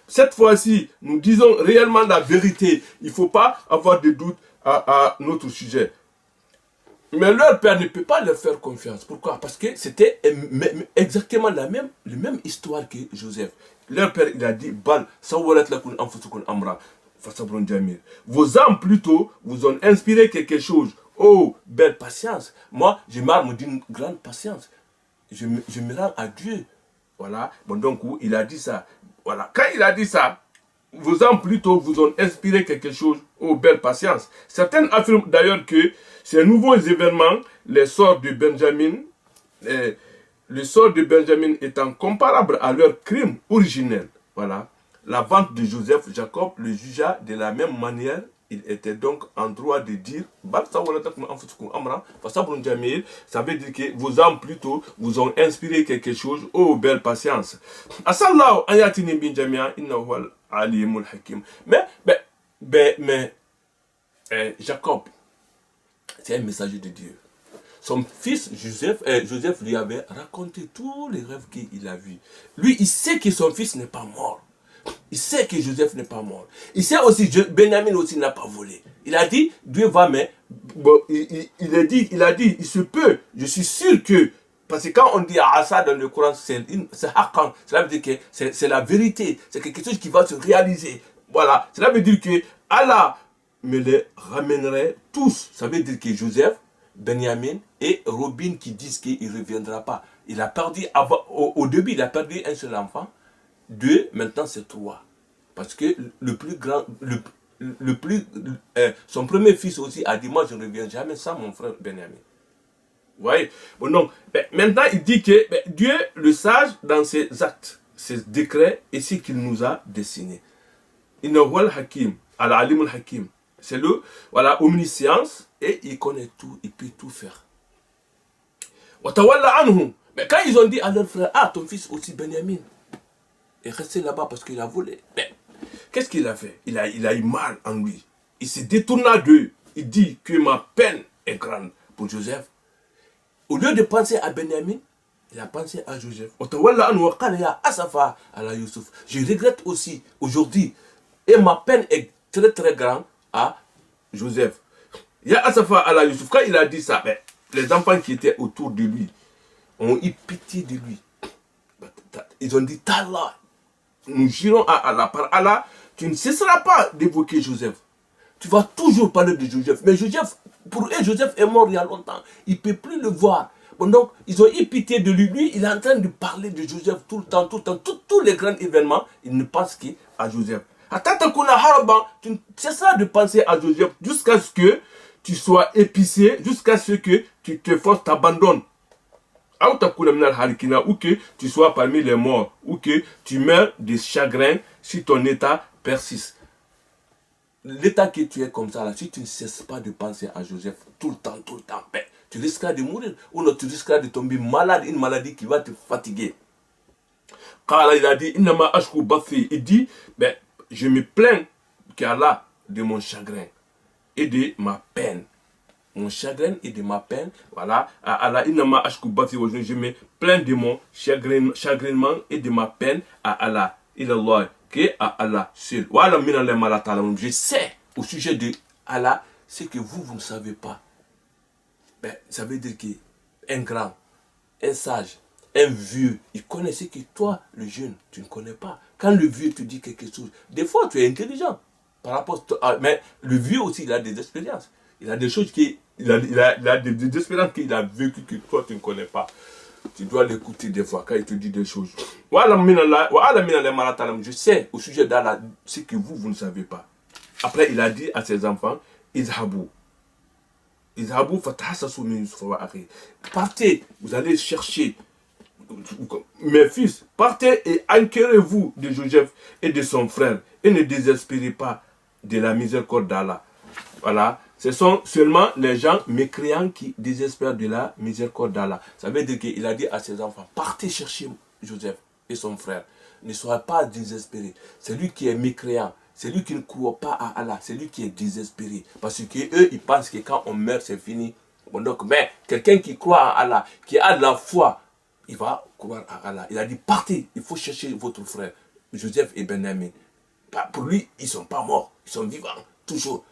A: Cette fois-ci, nous disons réellement la vérité. Il ne faut pas avoir de doute à notre sujet.
B: Mais leur père ne peut pas leur faire confiance. Pourquoi? Parce que c'était exactement la même histoire que Joseph.
A: Leur père, il a dit, vos âmes plutôt vous ont inspiré quelque chose.
B: Oh, belle patience. Moi, je m'arme d'une grande patience. Je me rends à Dieu.
A: Voilà. Bon, donc, il a dit ça. Voilà. Quand il a dit ça, vos âmes plutôt vous ont inspiré quelque chose. Oh, belle patience. Certains affirment d'ailleurs que ces nouveaux événements, le sort de Benjamin étant comparable à leur crime originel. Voilà. La vente de Joseph, Jacob le jugea de la même manière. Il était donc en droit de dire, ça veut dire que vos âmes plutôt vous ont inspiré quelque chose. Oh, belle patience.
B: Mais Jacob, c'est un messager de Dieu. Son fils Joseph lui avait raconté tous les rêves qu'il a vus. Lui, il sait que son fils n'est pas mort. Il sait que Joseph n'est pas mort. Il sait aussi que Benjamin aussi n'a pas volé. Il a dit, Dieu va, mais
A: bon, il a dit, il se peut, je suis sûr que,
B: parce que quand on dit ça dans le Coran, c'est haqqan, cela veut dire que c'est la vérité, c'est quelque chose qui va se réaliser.
A: Voilà, cela veut dire que Allah me les ramènerait tous. Ça veut dire que Joseph,
B: Benjamin et Robin qui disent qu'il ne reviendra pas. Il a perdu, au début, il a perdu un seul enfant. 2, maintenant c'est 3. Parce que le plus grand, son premier fils aussi a dit, moi je ne reviens jamais sans mon frère Benjamin.
A: Vous voyez? Bon, donc, maintenant il dit que Dieu, le sage, dans ses actes, ses décrets, et ce qu'il nous a dessiné. Inna huwal hakim, al-alim al-hakim. C'est le, voilà, omniscience, et il connaît tout, il peut tout faire. Wa tawalla anhum. Mais quand ils ont dit à leur frère, ah, ton fils aussi Benjamin est resté là-bas parce qu'il a volé. Mais qu'est-ce qu'il a fait? Il a eu mal en lui. Il s'est détourné d'eux. Il dit que ma peine est grande pour Joseph. Au lieu de penser à Benjamin, il a pensé à Joseph. Je regrette aussi aujourd'hui. Et ma peine est très très grande à Joseph. Ya Asafa ala Youssouf. Quand il a dit ça, les enfants qui étaient autour de lui ont eu pitié de lui. Ils ont dit, Tallah, nous jurons à Allah. Par Allah, tu ne cesseras pas d'évoquer Joseph. Tu vas toujours parler de Joseph. Mais Joseph, pour eux, Joseph est mort il y a longtemps. Il ne peut plus le voir. Bon, donc, ils ont eu pitié de lui. Lui, il est en train de parler de Joseph tout le temps, tous les grands événements. Il ne pense qu'à Joseph. Tu ne cesseras de penser à Joseph jusqu'à ce que tu sois épicé, jusqu'à ce que tu te forces, t'abandonnes. Ou que tu sois parmi les morts, ou que tu meurs de chagrin si ton état persiste. L'état que tu es comme ça, là, si tu ne cesses pas de penser à Joseph tout le temps, tu risqueras de mourir, ou non, tu risqueras de tomber malade, une maladie qui va te fatiguer. Car il a dit, il dit, je me plains qu'Allah de mon chagrin et de ma peine. Mon chagrin et de ma peine, voilà. Allah, je me plains de mon chagrinement et de ma peine à Allah. Il Allah, que à Allah seul. Je sais au sujet de Allah ce que vous ne savez pas. Ça veut dire qu'un grand, un sage, un vieux, il connaît ce que toi, le jeune, tu ne connais pas. Quand le vieux te dit quelque chose, des fois tu es intelligent par rapport à, mais le vieux aussi, il a des expériences. Il a des choses il a des expériences qu'il a vécues que toi tu ne connais pas. Tu dois l'écouter des fois quand il te dit des choses. Je sais au sujet d'Allah ce que vous ne savez pas. Après, il a dit à ses enfants, partez, vous allez chercher mes fils, partez et enquérez-vous de Joseph et de son frère et ne désespérez pas de la miséricorde d'Allah. Voilà, ce sont seulement les gens mécréants qui désespèrent de la miséricorde d'Allah. Ça veut dire qu'il a dit à ses enfants, partez chercher Joseph et son frère. Ne soyez pas désespérés. C'est lui qui est mécréant. C'est lui qui ne croit pas à Allah. C'est lui qui est désespéré. Parce qu'eux, ils pensent que quand on meurt, c'est fini. Bon, donc, mais quelqu'un qui croit à Allah, qui a de la foi, il va croire à Allah. Il a dit, partez, il faut chercher votre frère, Joseph et Benjamin. Pour lui, ils ne sont pas morts. Ils sont vivants, toujours.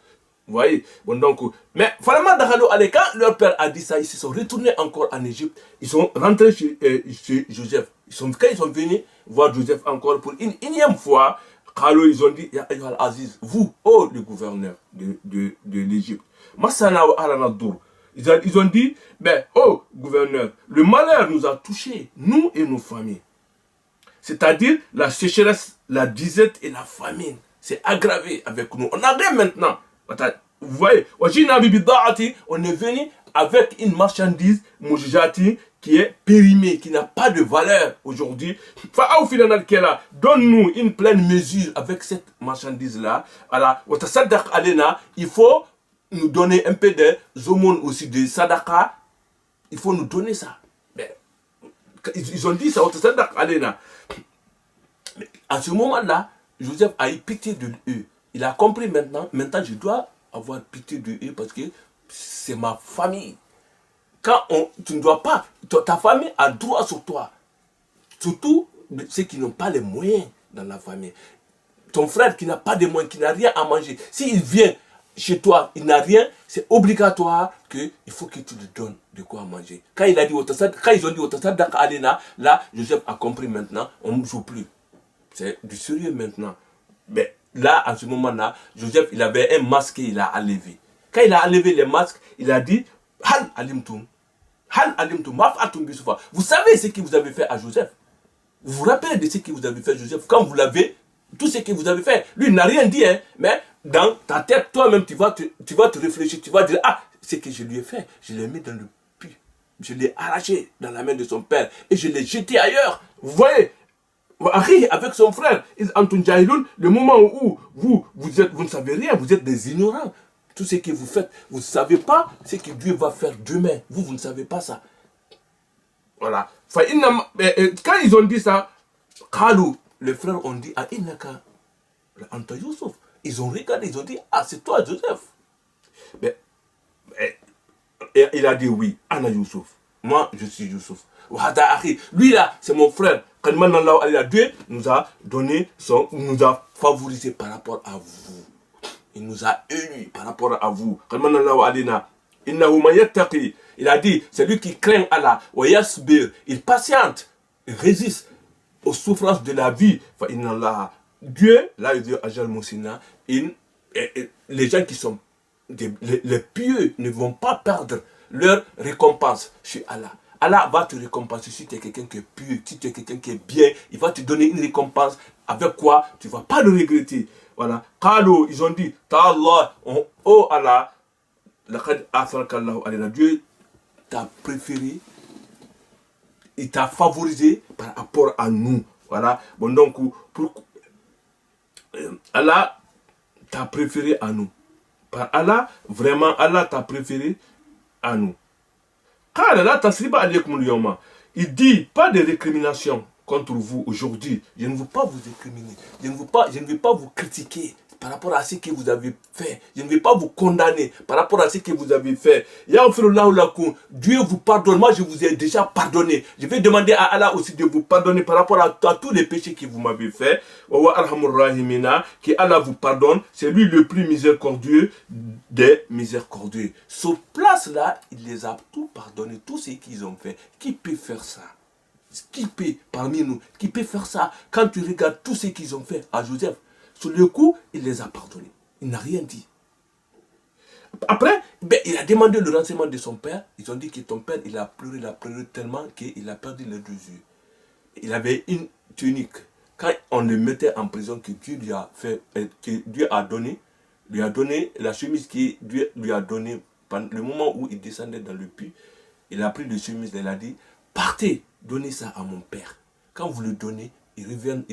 A: Vous voyez? Bon, donc, mais vraiment, quand leur père a dit ça, ils se sont retournés encore en Égypte. Ils sont rentrés chez Joseph. Quand ils sont venus voir Joseph encore pour une énième fois, ils ont dit, Aziz, vous, oh le gouverneur de l'Égypte, ils ont dit, oh gouverneur, le malheur nous a touchés, nous et nos familles. C'est-à-dire la sécheresse, la disette et la famine. C'est aggravé avec nous. On a rien maintenant. Vous voyez, on est venu avec une marchandise qui est périmée, qui n'a pas de valeur aujourd'hui. Donne-nous une pleine mesure avec cette marchandise-là. Il faut nous donner un peu de zomon aussi, de sadaka. Il faut nous donner ça. Ils ont dit ça, mais à ce moment-là, Joseph a eu pitié de eux. Il a compris maintenant je dois avoir pitié de eux parce que c'est ma famille. Tu ne dois pas, ta famille a droit sur toi. Surtout ceux qui n'ont pas les moyens dans la famille. Ton frère qui n'a pas de moyens, qui n'a rien à manger, s'il vient chez toi, il n'a rien, c'est obligatoire qu'il faut que tu lui donnes de quoi manger. Quand ils ont dit là, Joseph a compris maintenant, on ne joue plus. C'est du sérieux maintenant. Mais là, à ce moment-là, Joseph, il avait un masque qu'il a enlevé. Quand il a enlevé les masques, il a dit,
B: Hal alimtum. Hal alimtum. Maf'atum bi Yusufa. Vous savez ce que vous avez fait à Joseph. Vous vous rappelez de ce que vous avez fait, Joseph, quand vous l'avez, tout ce que vous avez fait. Lui, il n'a rien dit, hein, mais dans ta tête, toi-même, tu vas te réfléchir, tu vas dire, ah, ce que je lui ai fait, je l'ai mis dans le puits, je l'ai arraché dans la main de son père et je l'ai jeté ailleurs. Vous voyez, avec son frère, le moment où vous ne savez rien, vous êtes des ignorants. Tout ce que vous faites, vous ne savez pas ce que Dieu va faire demain. Vous ne savez pas ça. Voilà. Quand ils ont dit ça, les frères ont dit, ah, Anta Youssouf. Ils ont regardé, ils ont dit, ah, c'est toi, Joseph. Mais, et il a dit, oui, Anna Youssouf. Moi, je suis Youssouf. Lui là, c'est mon frère. Dieu nous a donné nous a favorisé par rapport à vous. Il nous a élus par rapport à vous. Il a dit, c'est lui qui craint Allah. Il patiente, il résiste aux souffrances de la vie. Dieu, là il dit Ajal Moussina, les gens qui sont les pieux ne vont pas perdre leur récompense chez Allah. Allah va te récompenser si tu es quelqu'un qui est pieux, si tu es quelqu'un qui est bien, il va te donner une récompense avec quoi tu ne vas pas le regretter. Voilà. Ils ont dit, Ta'Allah, oh Allah, Dieu t'a préféré, il t'a favorisé par rapport à nous. Voilà. Bon, donc, Allah t'a préféré à nous. Par Allah, vraiment, Allah t'a préféré à nous. Il dit, pas de récrimination contre vous aujourd'hui. Je ne veux pas vous récriminer. Je ne veux pas vous critiquer par rapport à ce que vous avez fait. Je ne vais pas vous condamner par rapport à ce que vous avez fait. Dieu vous pardonne. Moi, je vous ai déjà pardonné. Je vais demander à Allah aussi de vous pardonner par rapport à tous les péchés que vous m'avez fait. Que Allah vous pardonne. C'est lui le plus miséricordieux des miséricordieux. Sur place là, il les a tout pardonné, tout ce qu'ils ont fait. Qui peut faire ça? Qui peut parmi nous? Qui peut faire ça? Quand tu regardes tout ce qu'ils ont fait à Joseph, sur le coup, il les a pardonnés. Il n'a rien dit. Après, il a demandé le renseignement de son père. Ils ont dit que ton père, il a pleuré tellement qu'il a perdu les 2 yeux. Il avait une tunique. Quand on le mettait en prison, que Dieu lui a fait, que Dieu lui a donné la chemise que Dieu lui a donnée pendant le moment où il descendait dans le puits. Il a pris la chemise, il a dit, partez, donnez ça à mon père. Quand vous le donnez, il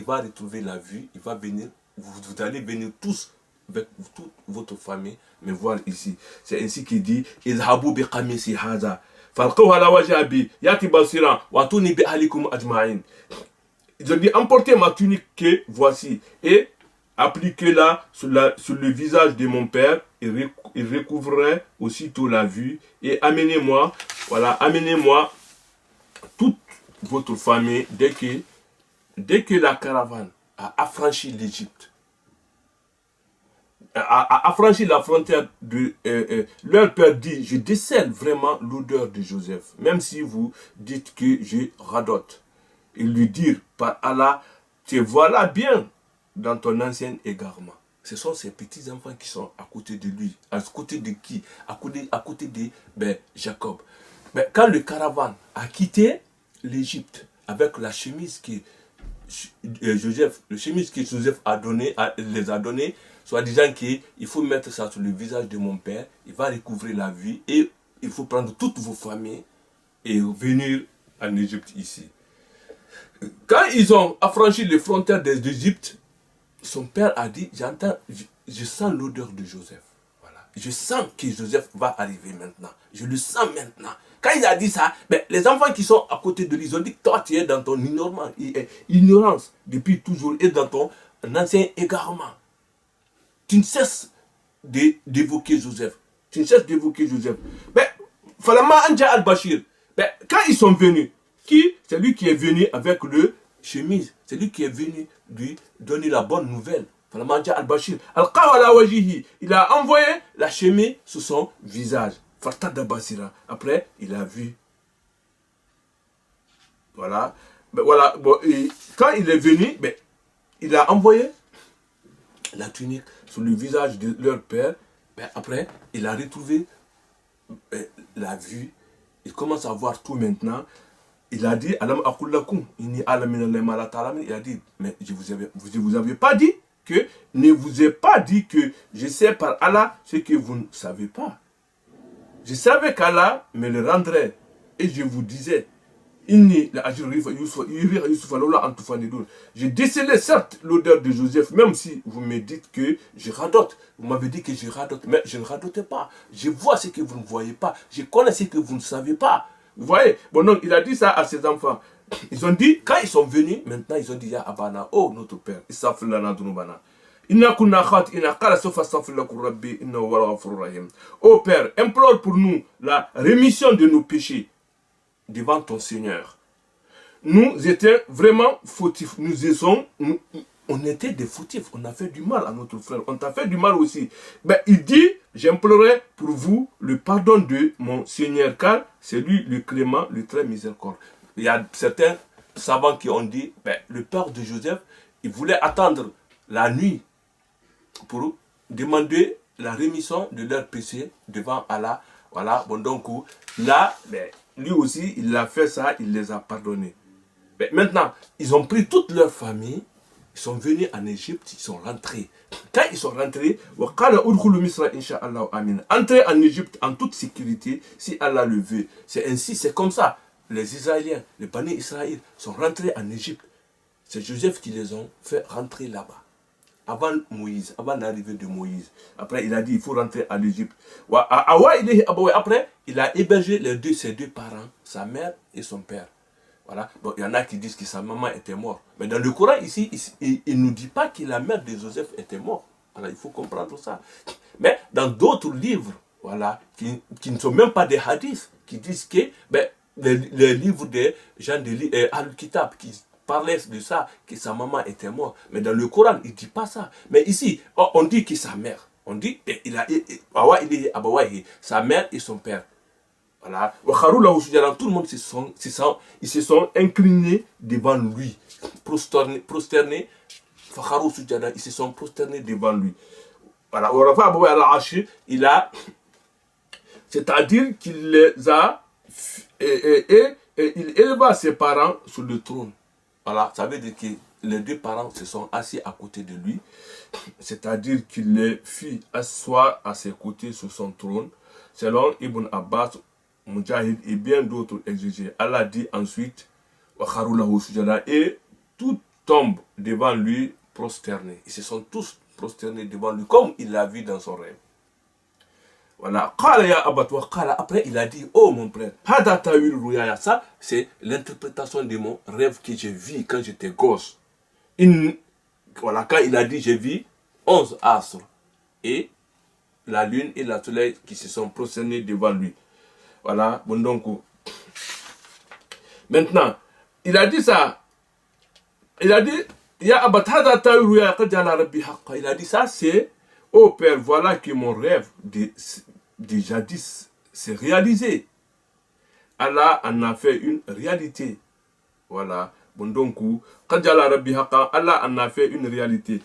B: va retrouver la vue, il va venir. Vous allez venir tous avec toute votre famille me voir ici. C'est ainsi qu'il dit, ils ont dit, emportez ma tunique que voici et appliquez-la sur le visage de mon père. Il recouvrerait aussitôt la vue et amenez-moi toute votre famille dès que la caravane a affranchi l'Égypte, a affranchi la frontière leur père dit, je décèle vraiment l'odeur de Joseph, même si vous dites que je radote. Ils lui dirent, par Allah, te voilà bien dans ton ancien égarement. Ce sont ces petits-enfants qui sont à côté de lui. À côté de qui? À côté de Jacob. Mais quand le caravane a quitté l'Égypte avec la chemise que Joseph les a donné, soit disant qu'il faut mettre ça sur le visage de mon père, il va recouvrir la vie et il faut prendre toutes vos familles et venir en Égypte ici. Quand ils ont affranchi les frontières d'Égypte, son père a dit, je sens l'odeur de Joseph. Voilà. Je sens que Joseph va arriver maintenant. Je le sens maintenant. Quand il a dit ça, les enfants qui sont à côté de lui, ils ont dit, toi tu es dans ton ignorance depuis toujours et dans ton ancien égarement. Tu ne cesses d'évoquer Joseph. Tu ne cesses d'évoquer Joseph. Falama Anja al-Bashir, quand ils sont venus, c'est lui qui est venu avec le chemise. C'est lui qui est venu lui donner la bonne nouvelle. Falama Anja al-Bashir. Il a envoyé la chemise sur son visage. Après, il a vu. Voilà. Quand il est venu, il a envoyé la tunique sur le visage de leur père. Après, il a retrouvé l'a vu, il commence à voir tout maintenant. Il a dit, Alam akullakum, inni alamin ma ta'lamun. Il a dit, mais je vous avais pas dit que, ne vous ai pas dit que je sais par Allah ce que vous ne savez pas. Je savais qu'Allah me le rendrait. Et je vous disais, Inni la j'ai décelé certes l'odeur de Joseph, même si vous me dites que je radote. Vous m'avez dit que je radote, mais je ne radote pas. Je vois ce que vous ne voyez pas. Je connais ce que vous ne savez pas. Vous voyez? Bon, donc il a dit ça à ses enfants. Ils ont dit, quand ils sont venus, maintenant ils ont dit, Ya Abana, oh notre père, oh père, implore pour nous la rémission de nos péchés devant ton Seigneur. Nous étions vraiment fautifs. On était des fautifs. On a fait du mal à notre frère. On t'a fait du mal aussi. Ben, il dit, j'implorerai pour vous le pardon de mon Seigneur, car c'est lui le clément, le très miséricordieux. Il y a certains savants qui ont dit, ben, le père de Joseph, il voulait attendre la nuit pour demander la rémission de leurs péchés devant Allah. Voilà, bon donc là, ben, lui aussi, il a fait ça, il les a pardonnés. Mais maintenant, ils ont pris toute leur famille, ils sont venus en Égypte, ils sont rentrés. Quand ils sont rentrés, entrez en Égypte en toute sécurité, si Allah le veut. C'est ainsi, c'est comme ça. Les Israéliens, les Bani Israël sont rentrés en Égypte. C'est Joseph qui les a fait rentrer là-bas. Avant Moïse, avant l'arrivée de Moïse. Après, il a dit, il faut rentrer en Égypte. Après, il a hébergé ses deux parents, sa mère et son père. Voilà. Bon, il y en a qui disent que sa maman était morte. Mais dans le Coran, ici, il ne nous dit pas que la mère de Joseph était morte. Voilà, il faut comprendre ça. Mais dans d'autres livres, voilà, qui ne sont même pas des hadiths, qui disent que ben, les livres des gens de Al-Kitab, qui parlait de ça, que sa maman était morte. Mais dans le Coran, il ne dit pas ça. Mais ici, on dit que sa mère, on dit, sa mère et son père. Voilà. Tout le monde ils se sont inclinés devant lui. Prosternés. Ils se sont prosternés devant lui. Voilà. Il a, c'est-à-dire qu'il les a, et il éleva ses parents sur le trône. Voilà, ça veut dire que les deux parents se sont assis à côté de lui, c'est-à-dire qu'il les fit asseoir à ses côtés sur son trône, selon Ibn Abbas, Mujahid et bien d'autres exégés. Allah dit ensuite, et tout tombe devant lui prosternés. Ils se sont tous prosternés devant lui, comme il l'a vu dans son rêve. Voilà. Après, il a dit, oh mon frère, ça, c'est l'interprétation de mon rêve que j'ai vu quand j'étais gosse. Voilà, quand il a dit, j'ai vu 11 astres et la lune et le soleil qui se sont prosternés devant lui. Voilà, bon donc. Maintenant, il a dit ça. Il a dit, il a dit ça, c'est, oh Père, voilà que mon rêve de jadis s'est réalisé. Allah en a fait une réalité. Voilà. Bon donc, Allah en a fait une réalité.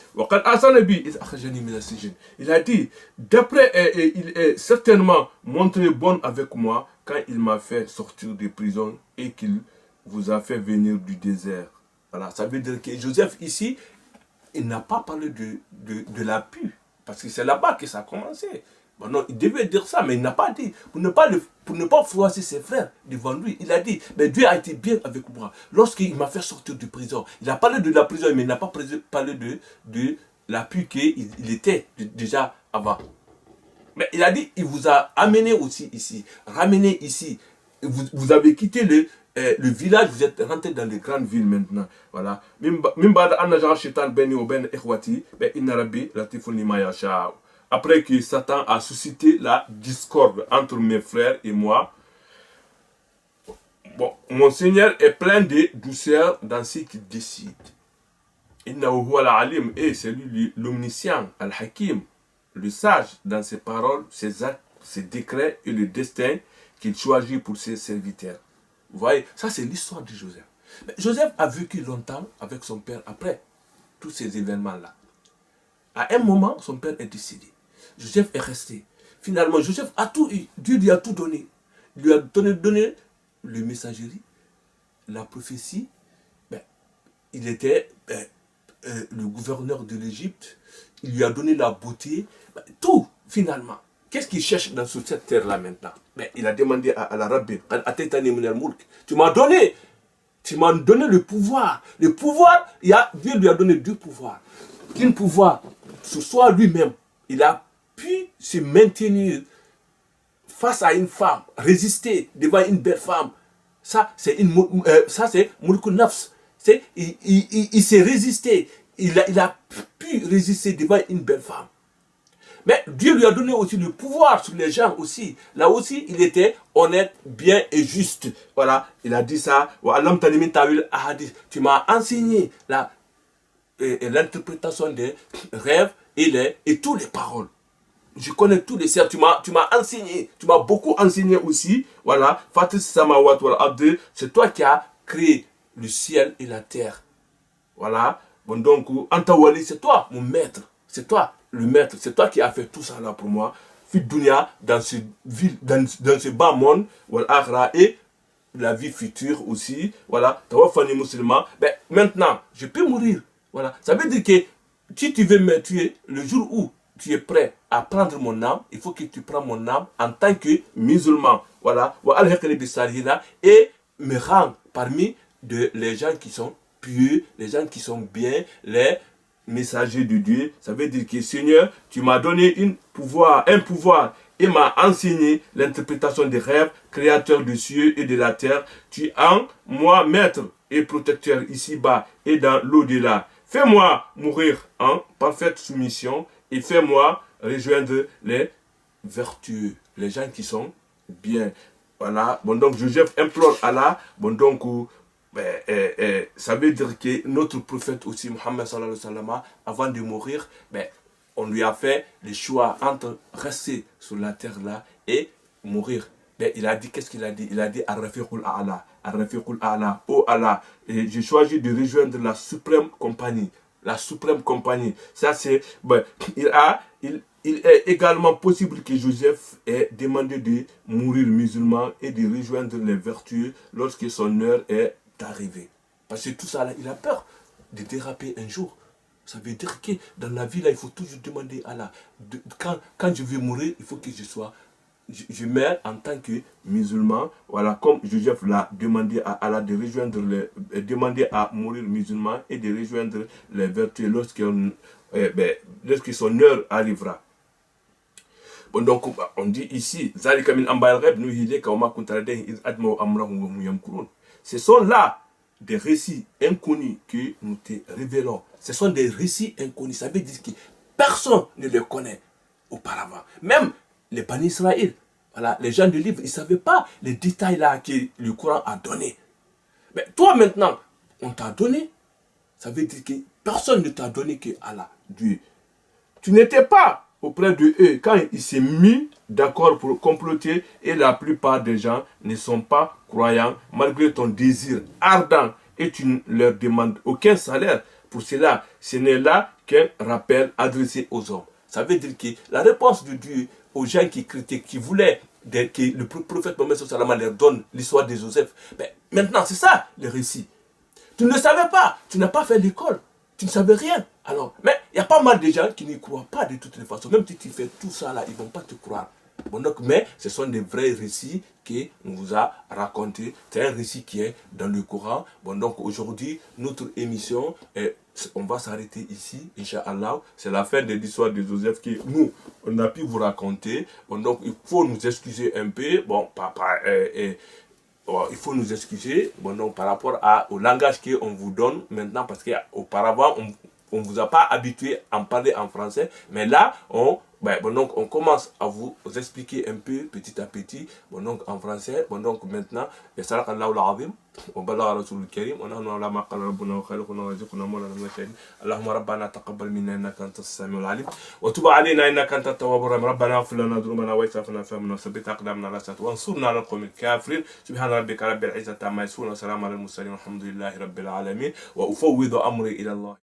B: Il a dit, d'après, il est certainement montré bon avec moi quand il m'a fait sortir de prison et qu'il vous a fait venir du désert. Voilà, ça veut dire que Joseph ici, il n'a pas parlé de la pue, parce que c'est là-bas que ça a commencé. Bon, non, il devait dire ça, mais il n'a pas dit. Pour ne pas froisser ses frères devant lui, il a dit, mais Dieu a été bien avec moi. Lorsqu'il m'a fait sortir de prison, il a parlé de la prison, mais il n'a pas parlé de la pue qu'il était déjà avant. Mais il a dit, il vous a amené aussi ici, ramené ici. Vous avez quitté le village, vous êtes rentré dans les grandes villes maintenant. Voilà. Après que Satan a suscité la discorde entre mes frères et moi, bon, mon Seigneur est plein de douceur dans ce qu'il décide. Et c'est lui l'omniscient, Al-Hakim, le sage dans ses paroles, ses actes, ses décrets et le destin qu'il choisit pour ses serviteurs. Vous voyez, ça c'est l'histoire de Joseph. Mais Joseph a vécu longtemps avec son père après tous ces événements-là. À un moment, son père est décédé. Joseph est resté. finalement, Joseph a tout eu. Dieu lui a tout donné. Il lui a donné le messagerie, la prophétie. Ben, il était le gouverneur de l'Égypte. Il lui a donné la beauté. Ben, tout, finalement. Qu'est-ce qu'il cherche dans cette terre-là maintenant? Ben, il a demandé à la Rabbi, tu m'as donné. Tu m'as donné le pouvoir. Le pouvoir, Dieu lui a donné deux pouvoirs. Un pouvoir sur soi lui-même. Il a pu se maintenir face à une femme, résister devant une belle femme. Ça, c'est Mulkun Nafs. Il s'est résisté. Il a pu résister devant une belle femme. Mais Dieu lui a donné aussi le pouvoir sur les gens aussi. Là aussi, il était honnête, bien et juste. Voilà, il a dit ça. Tu m'as enseigné l'interprétation des rêves et toutes les paroles. Je connais tous les cerfs. Tu m'as enseigné. Tu m'as beaucoup enseigné aussi. Voilà. C'est toi qui as créé le ciel et la terre. Voilà. Bon, donc, Antawali, c'est toi, mon maître. C'est toi, le maître. C'est toi qui as fait tout ça là pour moi. Fit dunya, dans ce bas monde, voilà, et la vie future aussi. Voilà. Tawafani musulman. Ben, maintenant, je peux mourir. Voilà. Ça veut dire que si tu veux me tuer, le jour où tu es prêt à prendre mon âme, il faut que tu prennes mon âme en tant que musulman. Voilà. Et me rends parmi les gens qui sont pieux, les gens qui sont bien, les messagers de Dieu. Ça veut dire que Seigneur, tu m'as donné un pouvoir et m'a enseigné l'interprétation des rêves, créateur des cieux et de la terre. Tu es en moi maître et protecteur ici-bas et dans l'au-delà. Fais-moi mourir en parfaite soumission et fais-moi rejoindre les vertueux, les gens qui sont bien. Voilà. Bon, donc Joseph implore Allah. Bon, donc, ça veut dire que notre prophète aussi, Mohammed sallallahu alayhi wa sallam, avant de mourir, on lui a fait le choix entre rester sur la terre là et mourir. Il a dit, qu'est-ce qu'il a dit? Il a dit, Ar-Rafiqul A'la, Ar-Rafiqul A'la, oh Allah, j'ai choisi de rejoindre la suprême compagnie. La suprême compagnie. Ça, c'est. Il est également possible que Joseph ait demandé de mourir musulman et de rejoindre les vertueux lorsque son heure est arrivée. Parce que tout ça, là, il a peur de déraper un jour. Ça veut dire que dans la vie, là, il faut toujours demander à Allah. Quand je vais mourir, il faut que je meurs en tant que musulman. Voilà, comme Joseph l'a demandé à Allah de rejoindre demander à mourir musulman et de rejoindre les vertus lorsque son heure arrivera. Bon, donc, on dit ici, ce sont là des récits inconnus que nous te révélons. Ce sont des récits inconnus. Ça veut dire que personne ne les connaît auparavant. Même les Bani Israël, voilà, les gens du livre, ils ne savaient pas les détails là que le Coran a donné. Mais toi maintenant, on t'a donné. Ça veut dire que personne ne t'a donné que Allah, Dieu. Tu n'étais pas auprès de eux quand ils s'est mis d'accord pour comploter et la plupart des gens ne sont pas croyants malgré ton désir ardent et tu ne leur demandes aucun salaire. Pour cela, ce n'est là qu'un rappel adressé aux hommes. Ça veut dire que la réponse de Dieu aux gens qui critiquent, qui voulaient que le prophète Mohammed sallallahu alayhi wa sallam leur donne l'histoire de Joseph, maintenant c'est ça le récit. Tu ne le savais pas, tu n'as pas fait l'école, tu ne savais rien. Alors, mais il y a pas mal de gens qui n'y croient pas de toutes les façons. Même si tu fais tout ça là, ils ne vont pas te croire. Bon, donc, mais ce sont des vrais récits qu'on vous a racontés. C'est un récit qui est dans le Coran. Bon, donc aujourd'hui, notre émission, on va s'arrêter ici, Inch'Allah. C'est la fin de l'histoire de Joseph que nous, on a pu vous raconter. Bon, donc il faut nous excuser un peu. Bon, il faut nous excuser donc, par rapport au langage qu'on vous donne maintenant, parce qu'auparavant, on ne vous a pas habitué à en parler en français, mais là, donc, on commence à vous expliquer un peu, petit à petit, donc, en français. Donc, maintenant, اللهم ربنا تقبل منا انك انت السميع العليم وتب علينا انك انت التواب الرحيم ربنا اغفر لنا ذنوبنا واسرافنا في امرنا وثبت اقدامنا على الصراط وانصرنا على القوم الكافرين سبحان ربك رب العزه عما يصفون وسلام على المرسلين والحمد لله رب العالمين وافوض امري الى الله.